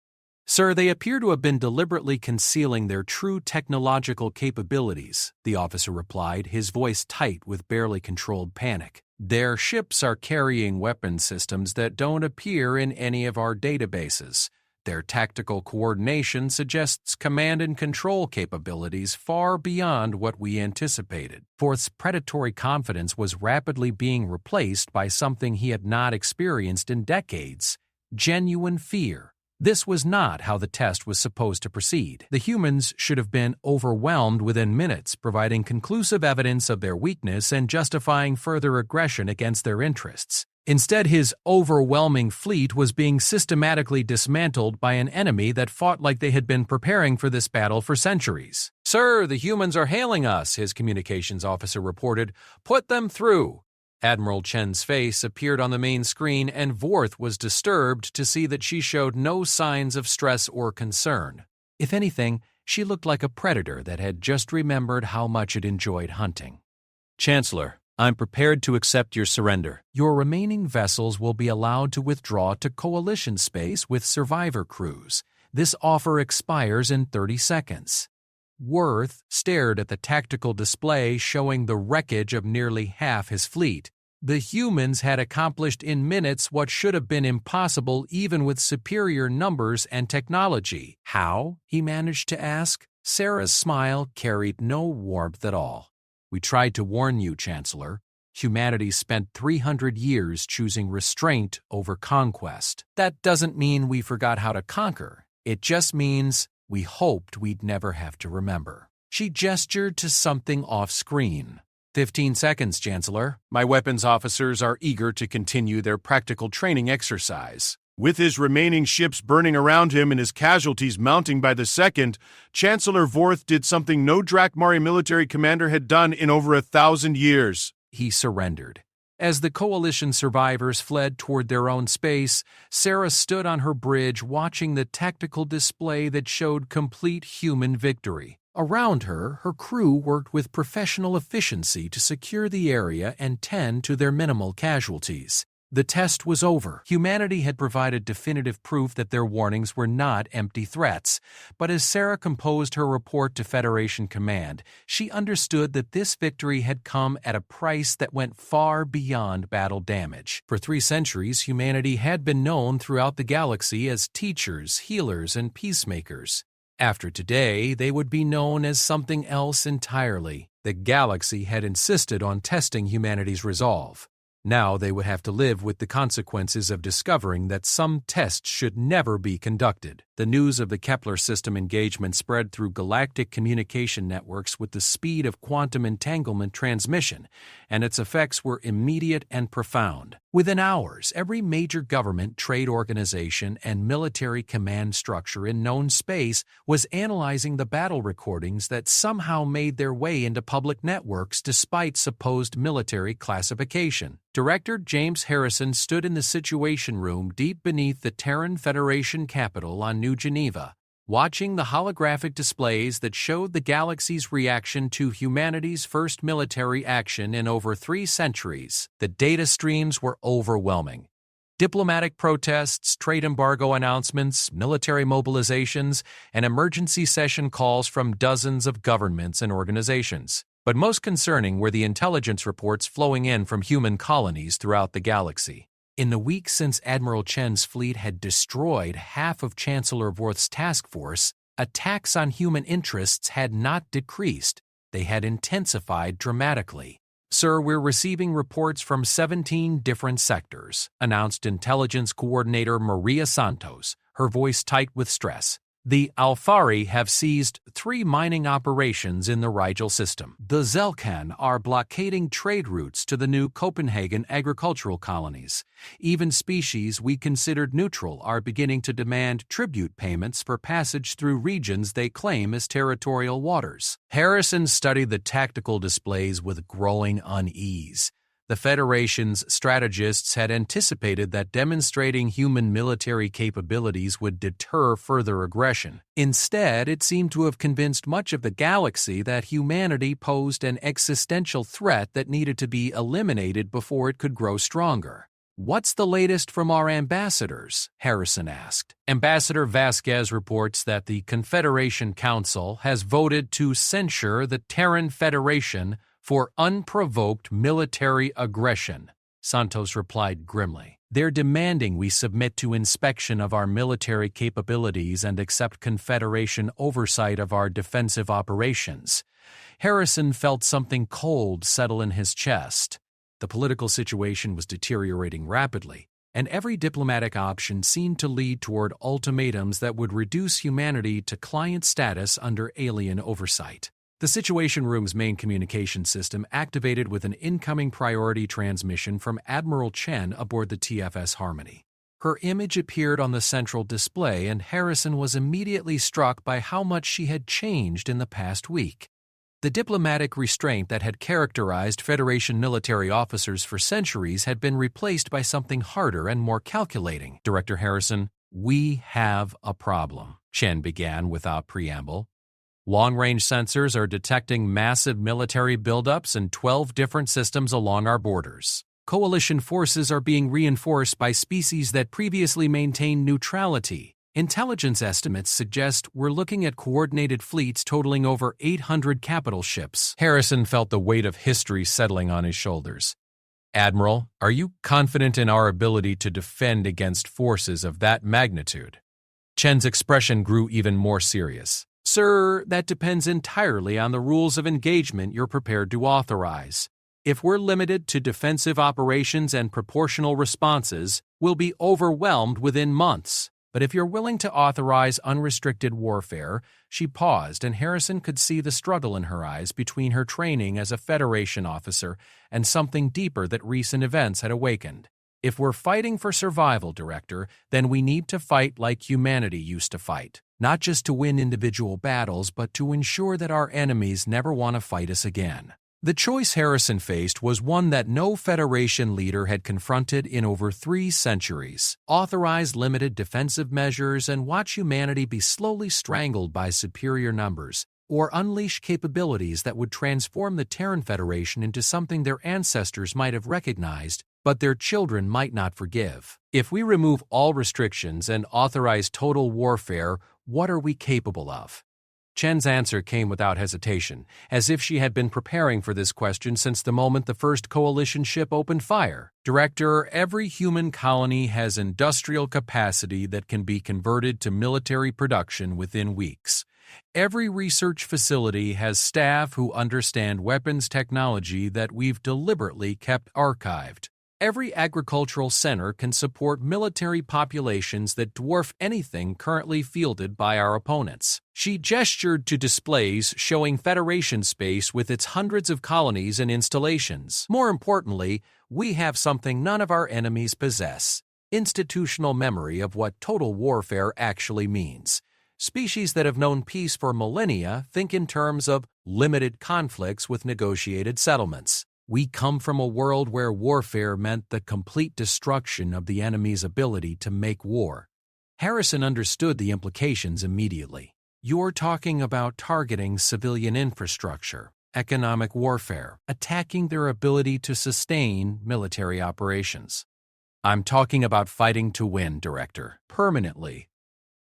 "Sir, they appear to have been deliberately concealing their true technological capabilities," the officer replied, his voice tight with barely controlled panic. "Their ships are carrying weapon systems that don't appear in any of our databases. Their tactical coordination suggests command and control capabilities far beyond what we anticipated." Vorth's predatory confidence was rapidly being replaced by something he had not experienced in decades: genuine fear. This was not how the test was supposed to proceed. The humans should have been overwhelmed within minutes, providing conclusive evidence of their weakness and justifying further aggression against their interests. Instead, his overwhelming fleet was being systematically dismantled by an enemy that fought like they had been preparing for this battle for centuries. "Sir, the humans are hailing us," his communications officer reported. "Put them through." Admiral Chen's face appeared on the main screen, and Vorth was disturbed to see that she showed no signs of stress or concern. If anything, she looked like a predator that had just remembered how much it enjoyed hunting. Chancellor, I'm prepared to accept your surrender. Your remaining vessels will be allowed to withdraw to Coalition space with survivor crews. This offer expires in 30 seconds. Worth stared at the tactical display showing the wreckage of nearly half his fleet. The humans had accomplished in minutes what should have been impossible even with superior numbers and technology. How? He managed to ask. Sarah's smile carried no warmth at all. We tried to warn you, Chancellor. Humanity spent 300 years choosing restraint over conquest. That doesn't mean we forgot how to conquer. It just means we hoped we'd never have to remember. She gestured to something off-screen. 15 seconds, Chancellor. My weapons officers are eager to continue their practical training exercise. With his remaining ships burning around him and his casualties mounting by the second, Chancellor Vorth did something no Drakmari military commander had done in over 1,000 years. He surrendered. As the Coalition survivors fled toward their own space, Sarah stood on her bridge watching the tactical display that showed complete human victory. Around her, her crew worked with professional efficiency to secure the area and tend to their minimal casualties. The test was over. Humanity had provided definitive proof that their warnings were not empty threats. But as Sarah composed her report to Federation Command, she understood that this victory had come at a price that went far beyond battle damage. For 3 centuries, humanity had been known throughout the galaxy as teachers, healers, and peacemakers. After today, they would be known as something else entirely. The galaxy had insisted on testing humanity's resolve. Now they would have to live with the consequences of discovering that some tests should never be conducted. The news of the Kepler system engagement spread through galactic communication networks with the speed of quantum entanglement transmission, and its effects were immediate and profound. Within hours, every major government, trade organization, and military command structure in known space was analyzing the battle recordings that somehow made their way into public networks despite supposed military classification. Director James Harrison stood in the Situation Room deep beneath the Terran Federation Capitol on New Geneva, watching the holographic displays that showed the galaxy's reaction to humanity's first military action in over 3 centuries. The data streams were overwhelming. Diplomatic protests, trade embargo announcements, military mobilizations, and emergency session calls from dozens of governments and organizations. But most concerning were the intelligence reports flowing in from human colonies throughout the galaxy. In the weeks since Admiral Chen's fleet had destroyed half of Chancellor Vorth's task force, attacks on human interests had not decreased. They had intensified dramatically. Sir, we're receiving reports from 17 different sectors, announced Intelligence Coordinator Maria Santos, her voice tight with stress. The Alfari have seized 3 mining operations in the Rigel system. The Zelkan are blockading trade routes to the new Copenhagen agricultural colonies. Even species we considered neutral are beginning to demand tribute payments for passage through regions they claim as territorial waters. Harrison studied the tactical displays with growing unease. The Federation's strategists had anticipated that demonstrating human military capabilities would deter further aggression. Instead, it seemed to have convinced much of the galaxy that humanity posed an existential threat that needed to be eliminated before it could grow stronger. "What's the latest from our ambassadors?" Harrison asked. Ambassador Vasquez reports that the Confederation Council has voted to censure the Terran Federation for unprovoked military aggression, Santos replied grimly. They're demanding we submit to inspection of our military capabilities and accept Confederation oversight of our defensive operations. Harrison felt something cold settle in his chest. The political situation was deteriorating rapidly, and every diplomatic option seemed to lead toward ultimatums that would reduce humanity to client status under alien oversight. The Situation Room's main communication system activated with an incoming priority transmission from Admiral Chen aboard the TFS Harmony. Her image appeared on the central display, and Harrison was immediately struck by how much she had changed in the past week. The diplomatic restraint that had characterized Federation military officers for centuries had been replaced by something harder and more calculating. Director Harrison, we have a problem, Chen began without preamble. Long-range sensors are detecting massive military buildups in 12 different systems along our borders. Coalition forces are being reinforced by species that previously maintained neutrality. Intelligence estimates suggest we're looking at coordinated fleets totaling over 800 capital ships. Harrison felt the weight of history settling on his shoulders. Admiral, are you confident in our ability to defend against forces of that magnitude? Chen's expression grew even more serious. Sir, that depends entirely on the rules of engagement you're prepared to authorize. If we're limited to defensive operations and proportional responses, we'll be overwhelmed within months. But if you're willing to authorize unrestricted warfare, she paused, and Harrison could see the struggle in her eyes between her training as a Federation officer and something deeper that recent events had awakened. If we're fighting for survival, Director, then we need to fight like humanity used to fight. Not just to win individual battles, but to ensure that our enemies never want to fight us again. The choice Harrison faced was one that no Federation leader had confronted in over 3 centuries. Authorize limited defensive measures and watch humanity be slowly strangled by superior numbers, or unleash capabilities that would transform the Terran Federation into something their ancestors might have recognized, but their children might not forgive. If we remove all restrictions and authorize total warfare, what are we capable of? Chen's answer came without hesitation, as if she had been preparing for this question since the moment the first coalition ship opened fire. Director, every human colony has industrial capacity that can be converted to military production within weeks. Every research facility has staff who understand weapons technology that we've deliberately kept archived. Every agricultural center can support military populations that dwarf anything currently fielded by our opponents. She gestured to displays showing Federation space with its hundreds of colonies and installations. More importantly, we have something none of our enemies possess: institutional memory of what total warfare actually means. Species that have known peace for millennia think in terms of limited conflicts with negotiated settlements. We come from a world where warfare meant the complete destruction of the enemy's ability to make war. Harrison understood the implications immediately. You're talking about targeting civilian infrastructure, economic warfare, attacking their ability to sustain military operations. I'm talking about fighting to win, Director, permanently.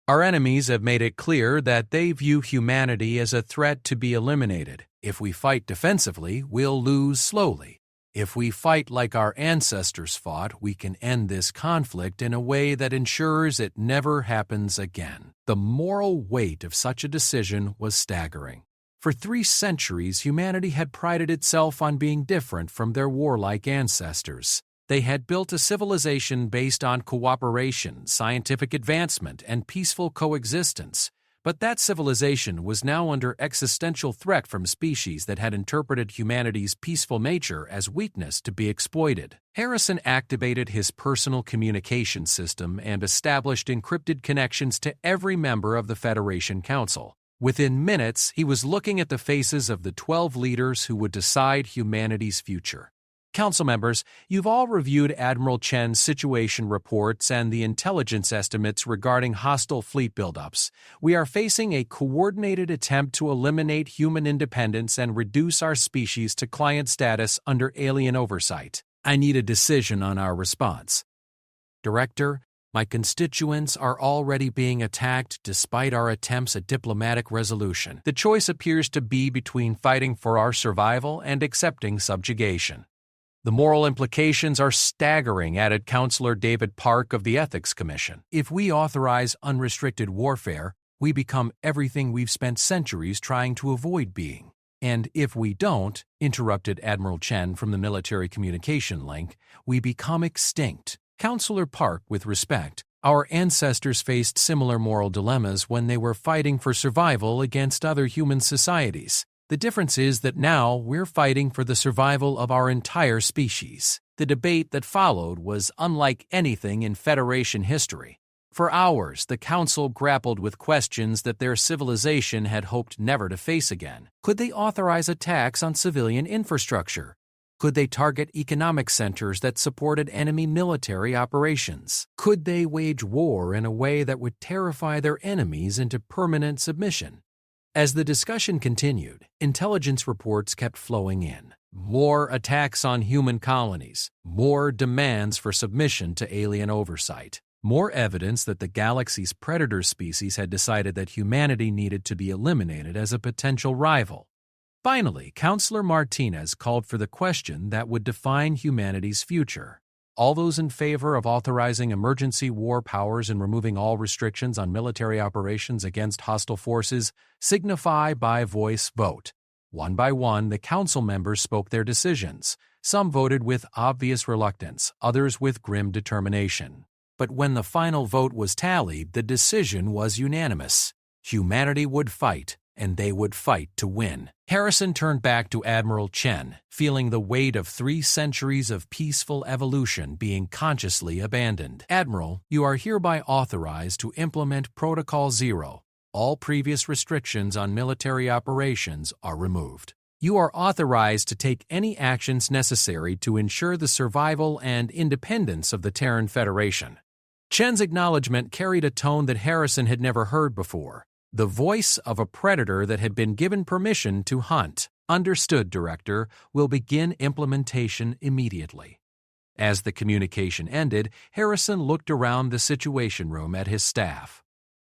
Our enemies have made it clear that they view humanity as a threat to be eliminated. If we fight defensively, we'll lose slowly. If we fight like our ancestors fought, we can end this conflict in a way that ensures it never happens again. The moral weight of such a decision was staggering. For 3 centuries, humanity had prided itself on being different from their warlike ancestors. They had built a civilization based on cooperation, scientific advancement, and peaceful coexistence. But that civilization was now under existential threat from species that had interpreted humanity's peaceful nature as weakness to be exploited. Harrison activated his personal communication system and established encrypted connections to every member of the Federation Council. Within minutes, he was looking at the faces of the 12 leaders who would decide humanity's future. Council members, you've all reviewed Admiral Chen's situation reports and the intelligence estimates regarding hostile fleet buildups. We are facing a coordinated attempt to eliminate human independence and reduce our species to client status under alien oversight. I need a decision on our response. Director, my constituents are already being attacked despite our attempts at diplomatic resolution. The choice appears to be between fighting for our survival and accepting subjugation. The moral implications are staggering, added Counselor David Park of the Ethics Commission. If we authorize unrestricted warfare, we become everything we've spent centuries trying to avoid being. And if we don't, interrupted Admiral Chen from the military communication link, we become extinct. Counselor Park, with respect, our ancestors faced similar moral dilemmas when they were fighting for survival against other human societies. The difference is that now we're fighting for the survival of our entire species. The debate that followed was unlike anything in Federation history. For hours, the Council grappled with questions that their civilization had hoped never to face again. Could they authorize attacks on civilian infrastructure? Could they target economic centers that supported enemy military operations? Could they wage war in a way that would terrify their enemies into permanent submission? As the discussion continued, intelligence reports kept flowing in. More attacks on human colonies, more demands for submission to alien oversight, more evidence that the galaxy's predator species had decided that humanity needed to be eliminated as a potential rival. Finally, Counselor Martinez called for the question that would define humanity's future. All those in favor of authorizing emergency war powers and removing all restrictions on military operations against hostile forces signify by voice vote. One by one, the council members spoke their decisions. Some voted with obvious reluctance, others with grim determination. But when the final vote was tallied, the decision was unanimous. Humanity would fight, and they would fight to win. Harrison turned back to Admiral Chen, feeling the weight of 3 centuries of peaceful evolution being consciously abandoned. Admiral, you are hereby authorized to implement Protocol Zero. All previous restrictions on military operations are removed. You are authorized to take any actions necessary to ensure the survival and independence of the Terran Federation. Chen's acknowledgement carried a tone that Harrison had never heard before. The voice of a predator that had been given permission to hunt. Understood, Director. Will begin implementation immediately. As the communication ended, Harrison looked around the Situation Room at his staff.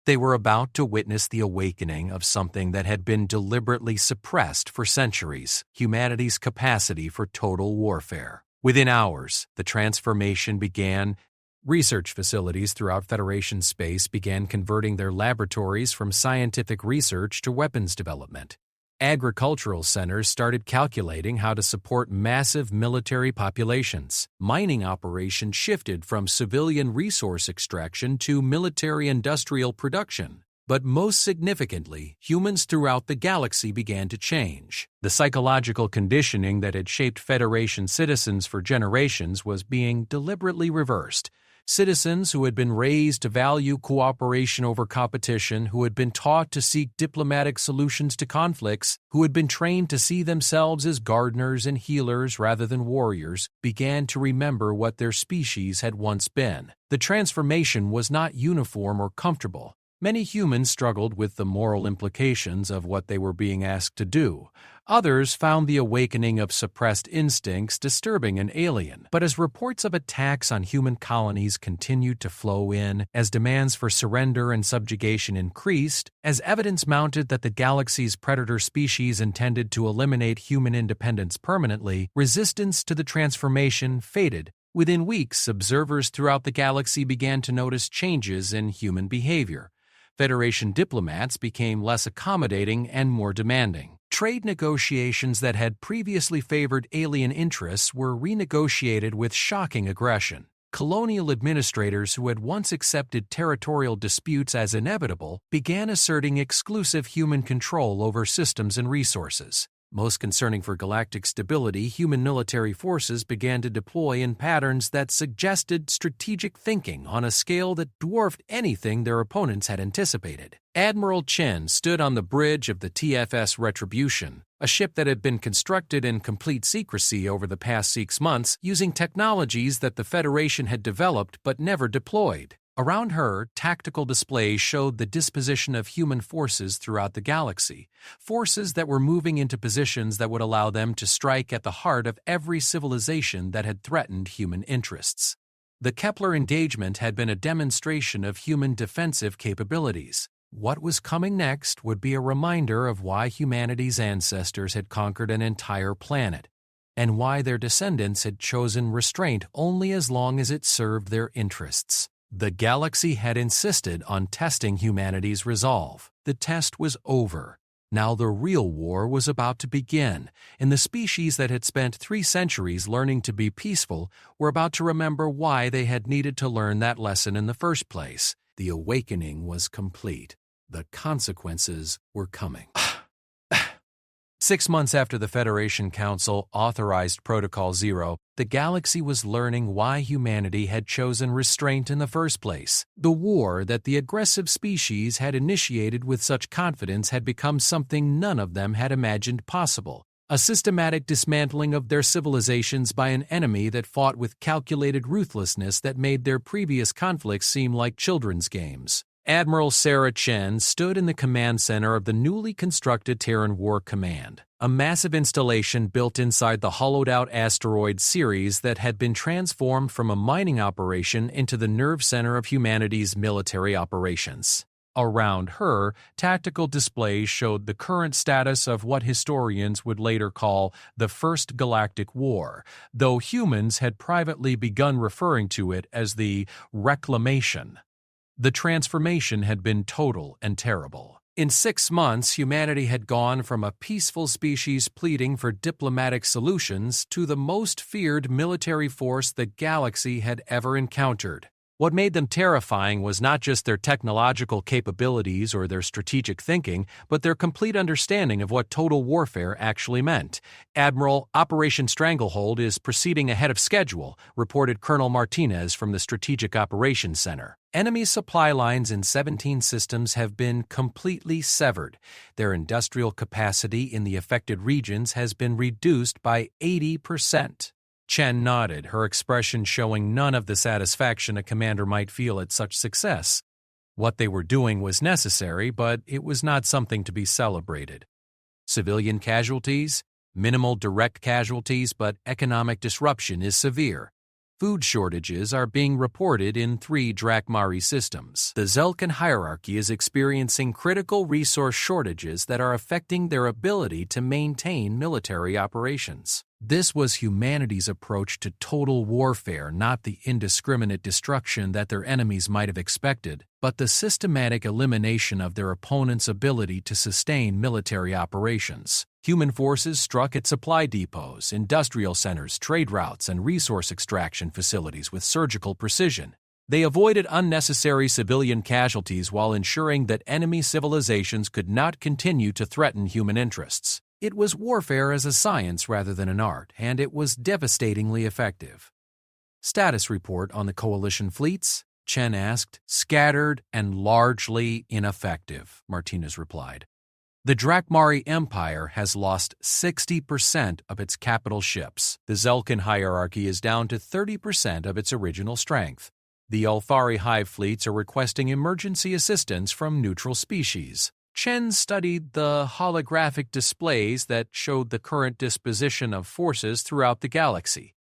They were about to witness the awakening of something that had been deliberately suppressed for centuries: humanity's capacity for total warfare. Within hours, the transformation began. Research facilities throughout Federation space began converting their laboratories from scientific research to weapons development. Agricultural centers started calculating how to support massive military populations. Mining operations shifted from civilian resource extraction to military-industrial production. But most significantly, humans throughout the galaxy began to change. The psychological conditioning that had shaped Federation citizens for generations was being deliberately reversed. Citizens who had been raised to value cooperation over competition, who had been taught to seek diplomatic solutions to conflicts, who had been trained to see themselves as gardeners and healers rather than warriors, began to remember what their species had once been. The transformation was not uniform or comfortable. Many humans struggled with the moral implications of what they were being asked to do. Others found the awakening of suppressed instincts disturbing and alien. But as reports of attacks on human colonies continued to flow in, as demands for surrender and subjugation increased, as evidence mounted that the galaxy's predator species intended to eliminate human independence permanently, resistance to the transformation faded. Within weeks, observers throughout the galaxy began to notice changes in human behavior. Federation diplomats became less accommodating and more demanding. Trade negotiations that had previously favored alien interests were renegotiated with shocking aggression. Colonial administrators who had once accepted territorial disputes as inevitable began asserting exclusive human control over systems and resources. Most concerning for galactic stability, human military forces began to deploy in patterns that suggested strategic thinking on a scale that dwarfed anything their opponents had anticipated. Admiral Chen stood on the bridge of the TFS Retribution, a ship that had been constructed in complete secrecy over the past 6 months using technologies that the Federation had developed but never deployed. Around her, tactical displays showed the disposition of human forces throughout the galaxy, forces that were moving into positions that would allow them to strike at the heart of every civilization that had threatened human interests. The Kepler engagement had been a demonstration of human defensive capabilities. What was coming next would be a reminder of why humanity's ancestors had conquered an entire planet, and why their descendants had chosen restraint only as long as it served their interests. The galaxy had insisted on testing humanity's resolve. The test was over. Now the real war was about to begin, and the species that had spent 3 centuries learning to be peaceful were about to remember why they had needed to learn that lesson in the first place. The awakening was complete. The consequences were coming. 6 months after the Federation Council authorized Protocol Zero, the galaxy was learning why humanity had chosen restraint in the first place. The war that the aggressive species had initiated with such confidence had become something none of them had imagined possible. A systematic dismantling of their civilizations by an enemy that fought with calculated ruthlessness that made their previous conflicts seem like children's games. Admiral Sarah Chen stood in the command center of the newly constructed Terran War Command, a massive installation built inside the hollowed-out asteroid Ceres that had been transformed from a mining operation into the nerve center of humanity's military operations. Around her, tactical displays showed the current status of what historians would later call the First Galactic War, though humans had privately begun referring to it as the Reclamation. The transformation had been total and terrible. In 6 months, humanity had gone from a peaceful species pleading for diplomatic solutions to the most feared military force the galaxy had ever encountered. What made them terrifying was not just their technological capabilities or their strategic thinking, but their complete understanding of what total warfare actually meant. Admiral, Operation Stranglehold is proceeding ahead of schedule, reported Colonel Martinez from the Strategic Operations Center. Enemy supply lines in 17 systems have been completely severed. Their industrial capacity in the affected regions has been reduced by 80%. Chen nodded, her expression showing none of the satisfaction a commander might feel at such success. What they were doing was necessary, but it was not something to be celebrated. Civilian casualties? Minimal direct casualties, but economic disruption is severe. Food shortages are being reported in 3 Drakmari systems. The Zelkan hierarchy is experiencing critical resource shortages that are affecting their ability to maintain military operations. This was humanity's approach to total warfare, not the indiscriminate destruction that their enemies might have expected, but the systematic elimination of their opponent's ability to sustain military operations. Human forces struck at supply depots, industrial centers, trade routes, and resource extraction facilities with surgical precision. They avoided unnecessary civilian casualties while ensuring that enemy civilizations could not continue to threaten human interests. It was warfare as a science rather than an art, and it was devastatingly effective. Status report on the coalition fleets? Chen asked. Scattered and largely ineffective, Martinez replied. The Drakmari Empire has lost 60% of its capital ships. The Zelkan hierarchy is down to 30% of its original strength. The Althari hive fleets are requesting emergency assistance from neutral species. Chen studied the holographic displays that showed the current disposition of forces throughout the galaxy.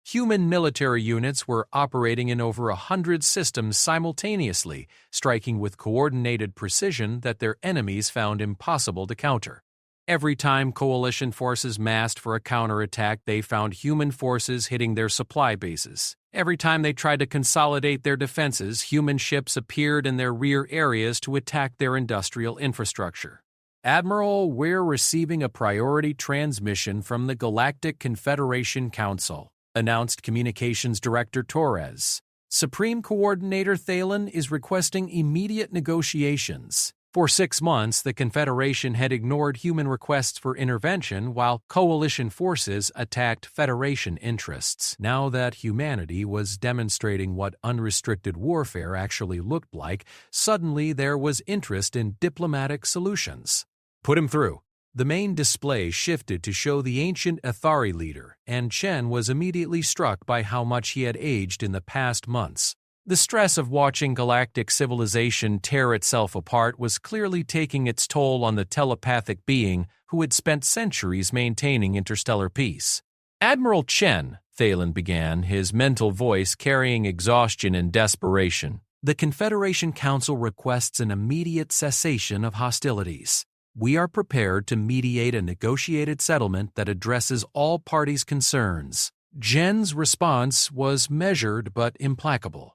Human military units were operating in over 100 systems simultaneously, striking with coordinated precision that their enemies found impossible to counter. Every time coalition forces massed for a counterattack, they found human forces hitting their supply bases. Every time they tried to consolidate their defenses, human ships appeared in their rear areas to attack their industrial infrastructure. Admiral, we're receiving a priority transmission from the Galactic Confederation Council, announced Communications Director Torres. Supreme Coordinator Thalen is requesting immediate negotiations. For 6 months, the Confederation had ignored human requests for intervention while coalition forces attacked Federation interests. Now that humanity was demonstrating what unrestricted warfare actually looked like, suddenly there was interest in diplomatic solutions. Put him through. The main display shifted to show the ancient Athari leader, and Chen was immediately struck by how much he had aged in the past months. The stress of watching galactic civilization tear itself apart was clearly taking its toll on the telepathic being who had spent centuries maintaining interstellar peace. Admiral Chen, Thalen began, his mental voice carrying exhaustion and desperation. The Confederation Council requests an immediate cessation of hostilities. We are prepared to mediate a negotiated settlement that addresses all parties' concerns. Jen's response was measured but implacable.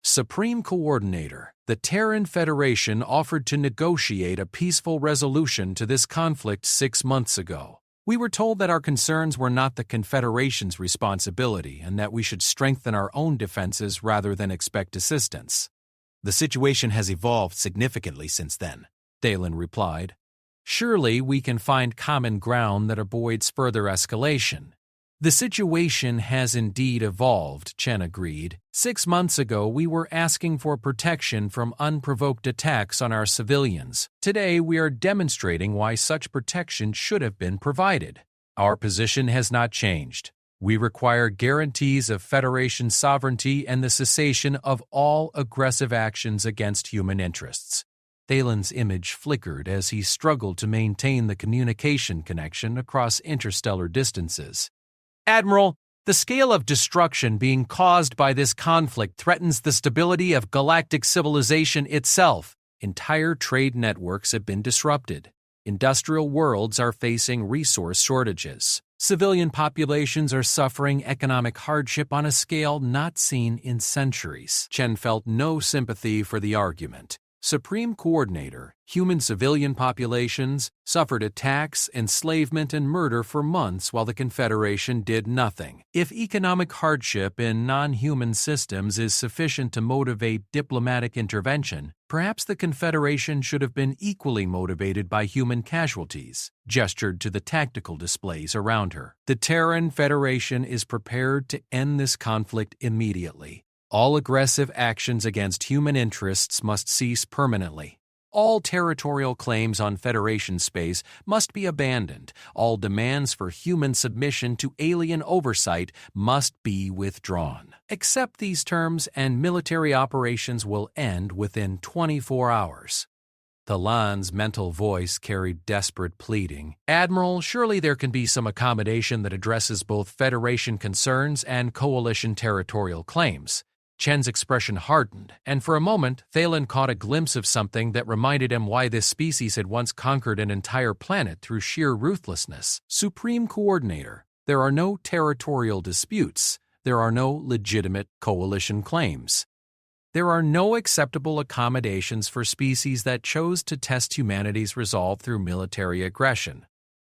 Supreme Coordinator, the Terran Federation offered to negotiate a peaceful resolution to this conflict 6 months ago. We were told that our concerns were not the Confederation's responsibility and that we should strengthen our own defenses rather than expect assistance. The situation has evolved significantly since then, Thalen replied. Surely we can find common ground that avoids further escalation. The situation has indeed evolved, Chen agreed. 6 months ago, we were asking for protection from unprovoked attacks on our civilians. Today, we are demonstrating why such protection should have been provided. Our position has not changed. We require guarantees of Federation sovereignty and the cessation of all aggressive actions against human interests. Thalen's image flickered as he struggled to maintain the communication connection across interstellar distances. Admiral, the scale of destruction being caused by this conflict threatens the stability of galactic civilization itself. Entire trade networks have been disrupted. Industrial worlds are facing resource shortages. Civilian populations are suffering economic hardship on a scale not seen in centuries. Chen felt no sympathy for the argument. Supreme Coordinator, human civilian populations suffered attacks, enslavement, and murder for months while the Confederation did nothing. If economic hardship in non-human systems is sufficient to motivate diplomatic intervention, perhaps the Confederation should have been equally motivated by human casualties, gestured to the tactical displays around her. The Terran Federation is prepared to end this conflict immediately. All aggressive actions against human interests must cease permanently. All territorial claims on Federation space must be abandoned. All demands for human submission to alien oversight must be withdrawn. Accept these terms and military operations will end within 24 hours. Thalen's mental voice carried desperate pleading. Admiral, surely there can be some accommodation that addresses both Federation concerns and Coalition territorial claims. Chen's expression hardened, and for a moment, Thalen caught a glimpse of something that reminded him why this species had once conquered an entire planet through sheer ruthlessness. Supreme Coordinator, there are no territorial disputes. There are no legitimate Coalition claims. There are no acceptable accommodations for species that chose to test humanity's resolve through military aggression.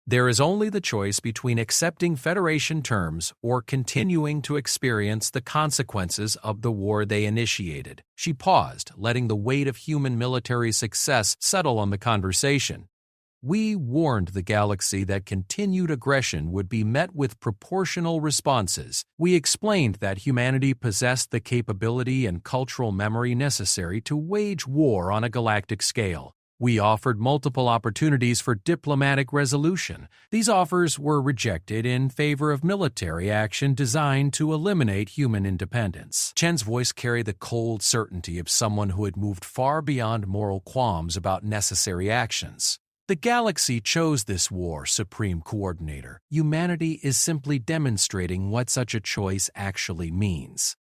There is only the choice between accepting Federation terms or continuing to experience the consequences of the war they initiated. She paused, letting the weight of human military success settle on the conversation. We warned the galaxy that continued aggression would be met with proportional responses. We explained that humanity possessed the capability and cultural memory necessary to wage war on a galactic scale. We offered multiple opportunities for diplomatic resolution. These offers were rejected in favor of military action designed to eliminate human independence. Chen's voice carried the cold certainty of someone who had moved far beyond moral qualms about necessary actions. The galaxy chose this war, Supreme Coordinator. Humanity is simply demonstrating what such a choice actually means.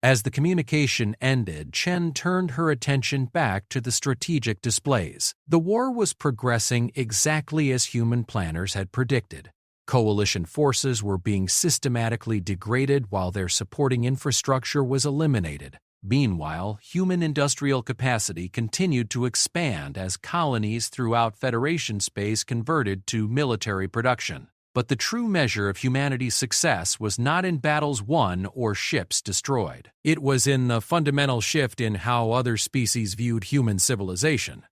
As the communication ended, Chen turned her attention back to the strategic displays. The war was progressing exactly as human planners had predicted. Coalition forces were being systematically degraded while their supporting infrastructure was eliminated. Meanwhile, human industrial capacity continued to expand as colonies throughout Federation space converted to military production. But the true measure of humanity's success was not in battles won or ships destroyed. It was in the fundamental shift in how other species viewed human civilization.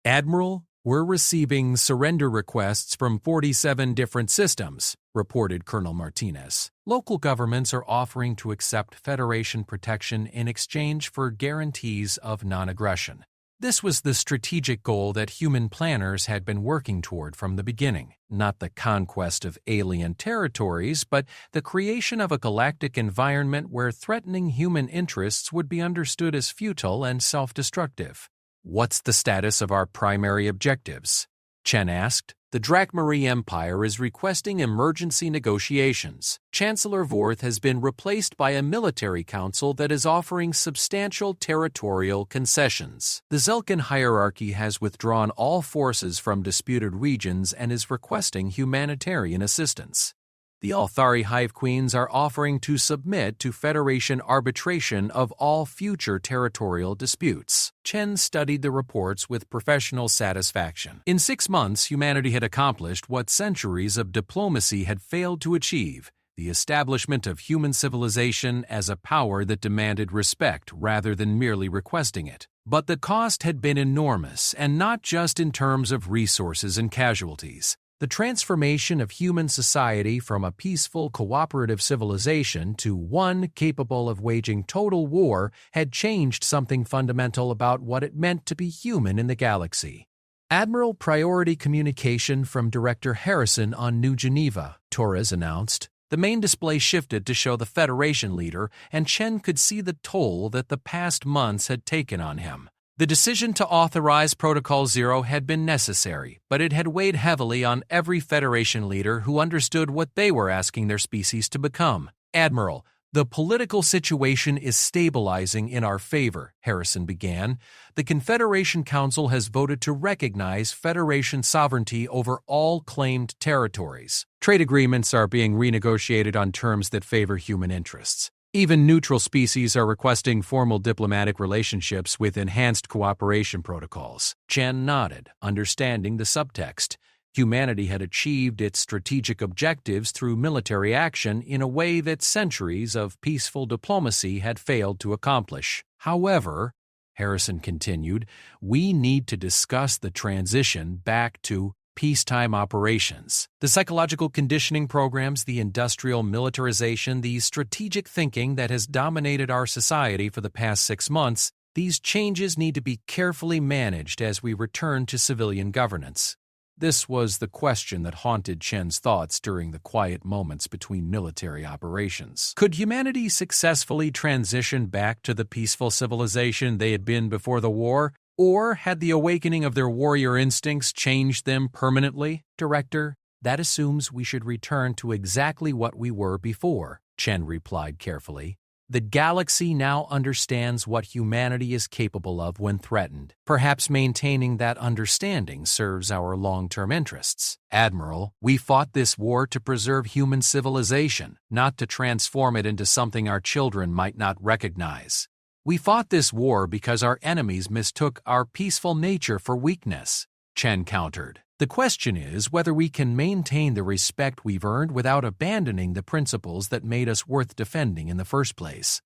Admiral, we're receiving surrender requests from 47 different systems, reported Colonel Martinez. Local governments are offering to accept Federation protection in exchange for guarantees of non-aggression. This was the strategic goal that human planners had been working toward from the beginning, not the conquest of alien territories, but the creation of a galactic environment where threatening human interests would be understood as futile and self-destructive. What's the status of our primary objectives? Chen asked. The Drakmari Empire is requesting emergency negotiations. Chancellor Vorth has been replaced by a military council that is offering substantial territorial concessions. The Zelkin hierarchy has withdrawn all forces from disputed regions and is requesting humanitarian assistance. The Althari Hive Queens are offering to submit to Federation arbitration of all future territorial disputes. Chen studied the reports with professional satisfaction. In 6 months, humanity had accomplished what centuries of diplomacy had failed to achieve. the establishment of human civilization as a power that demanded respect rather than merely requesting it. But the cost had been enormous, and not just in terms of resources and casualties. The transformation of human society from a peaceful, cooperative civilization to one capable of waging total war had changed something fundamental about what it meant to be human in the galaxy. Admiral Priority Communication from Director Harrison on New Geneva, Torres announced. The main display shifted to show the Federation leader, and Chen could see the toll that the past months had taken on him. The decision to authorize Protocol Zero had been necessary, but it had weighed heavily on every Federation leader who understood what they were asking their species to become. Admiral, the political situation is stabilizing in our favor, Harrison began. The Confederation Council has voted to recognize Federation sovereignty over all claimed territories. Trade agreements are being renegotiated on terms that favor human interests. Even neutral species are requesting formal diplomatic relationships with enhanced cooperation protocols. Chen nodded, understanding the subtext. Humanity had achieved its strategic objectives through military action in a way that centuries of peaceful diplomacy had failed to accomplish. However, Harrison continued, we need to discuss the transition back to peacetime operations. The psychological conditioning programs, the industrial militarization, the strategic thinking that has dominated our society for the past 6 months, these changes need to be carefully managed as we return to civilian governance. This was the question that haunted Chen's thoughts during the quiet moments between military operations. Could humanity successfully transition back to the peaceful civilization they had been before the war? Or had the awakening of their warrior instincts changed them permanently? Director, that assumes we should return to exactly what we were before, Chen replied carefully. The galaxy now understands what humanity is capable of when threatened. Perhaps maintaining that understanding serves our long-term interests. Admiral, we fought this war to preserve human civilization, not to transform it into something our children might not recognize. We fought this war because our enemies mistook our peaceful nature for weakness, Chen countered. The question is whether we can maintain the respect we've earned without abandoning the principles that made us worth defending in the first place.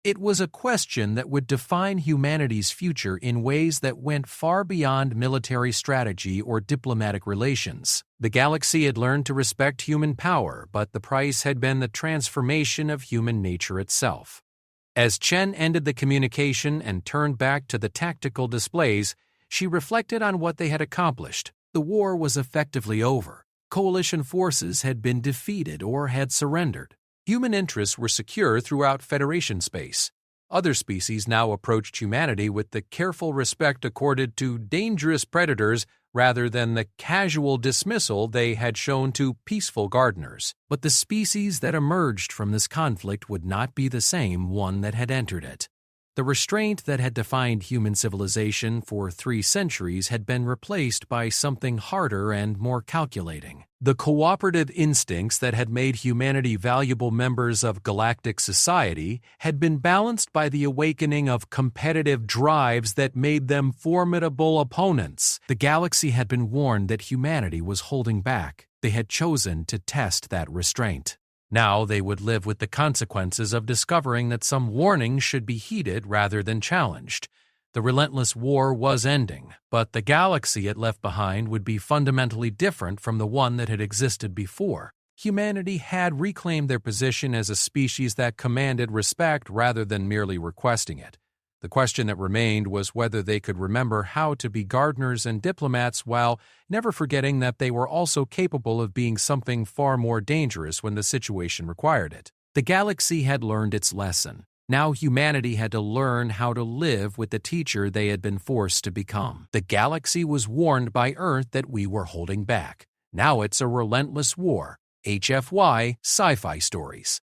It was a question that would define humanity's future in ways that went far beyond military strategy or diplomatic relations. The galaxy had learned to respect human power, but the price had been the transformation of human nature itself. As Chen ended the communication and turned back to the tactical displays, she reflected on what they had accomplished. The war was effectively over. Coalition forces had been defeated or had surrendered. Human interests were secure throughout Federation space. Other species now approached humanity with the careful respect accorded to dangerous predators rather than the casual dismissal they had shown to peaceful gardeners. But the species that emerged from this conflict would not be the same one that had entered it. The restraint that had defined human civilization for 3 centuries had been replaced by something harder and more calculating. The cooperative instincts that had made humanity valuable members of galactic society had been balanced by the awakening of competitive drives that made them formidable opponents. The galaxy had been warned that humanity was holding back. They had chosen to test that restraint. Now they would live with the consequences of discovering that some warnings should be heeded rather than challenged. The Relentless war was ending, but the galaxy it left behind would be fundamentally different from the one that had existed before. Humanity had reclaimed their position as a species that commanded respect rather than merely requesting it. The question that remained was whether they could remember how to be gardeners and diplomats while never forgetting that they were also capable of being something far more dangerous when the situation required it. The galaxy had learned its lesson. Now humanity had to learn how to live with the teacher they had been forced to become. The galaxy was warned by Earth that we were holding back. Now it's a relentless war. HFY Sci-Fi Stories.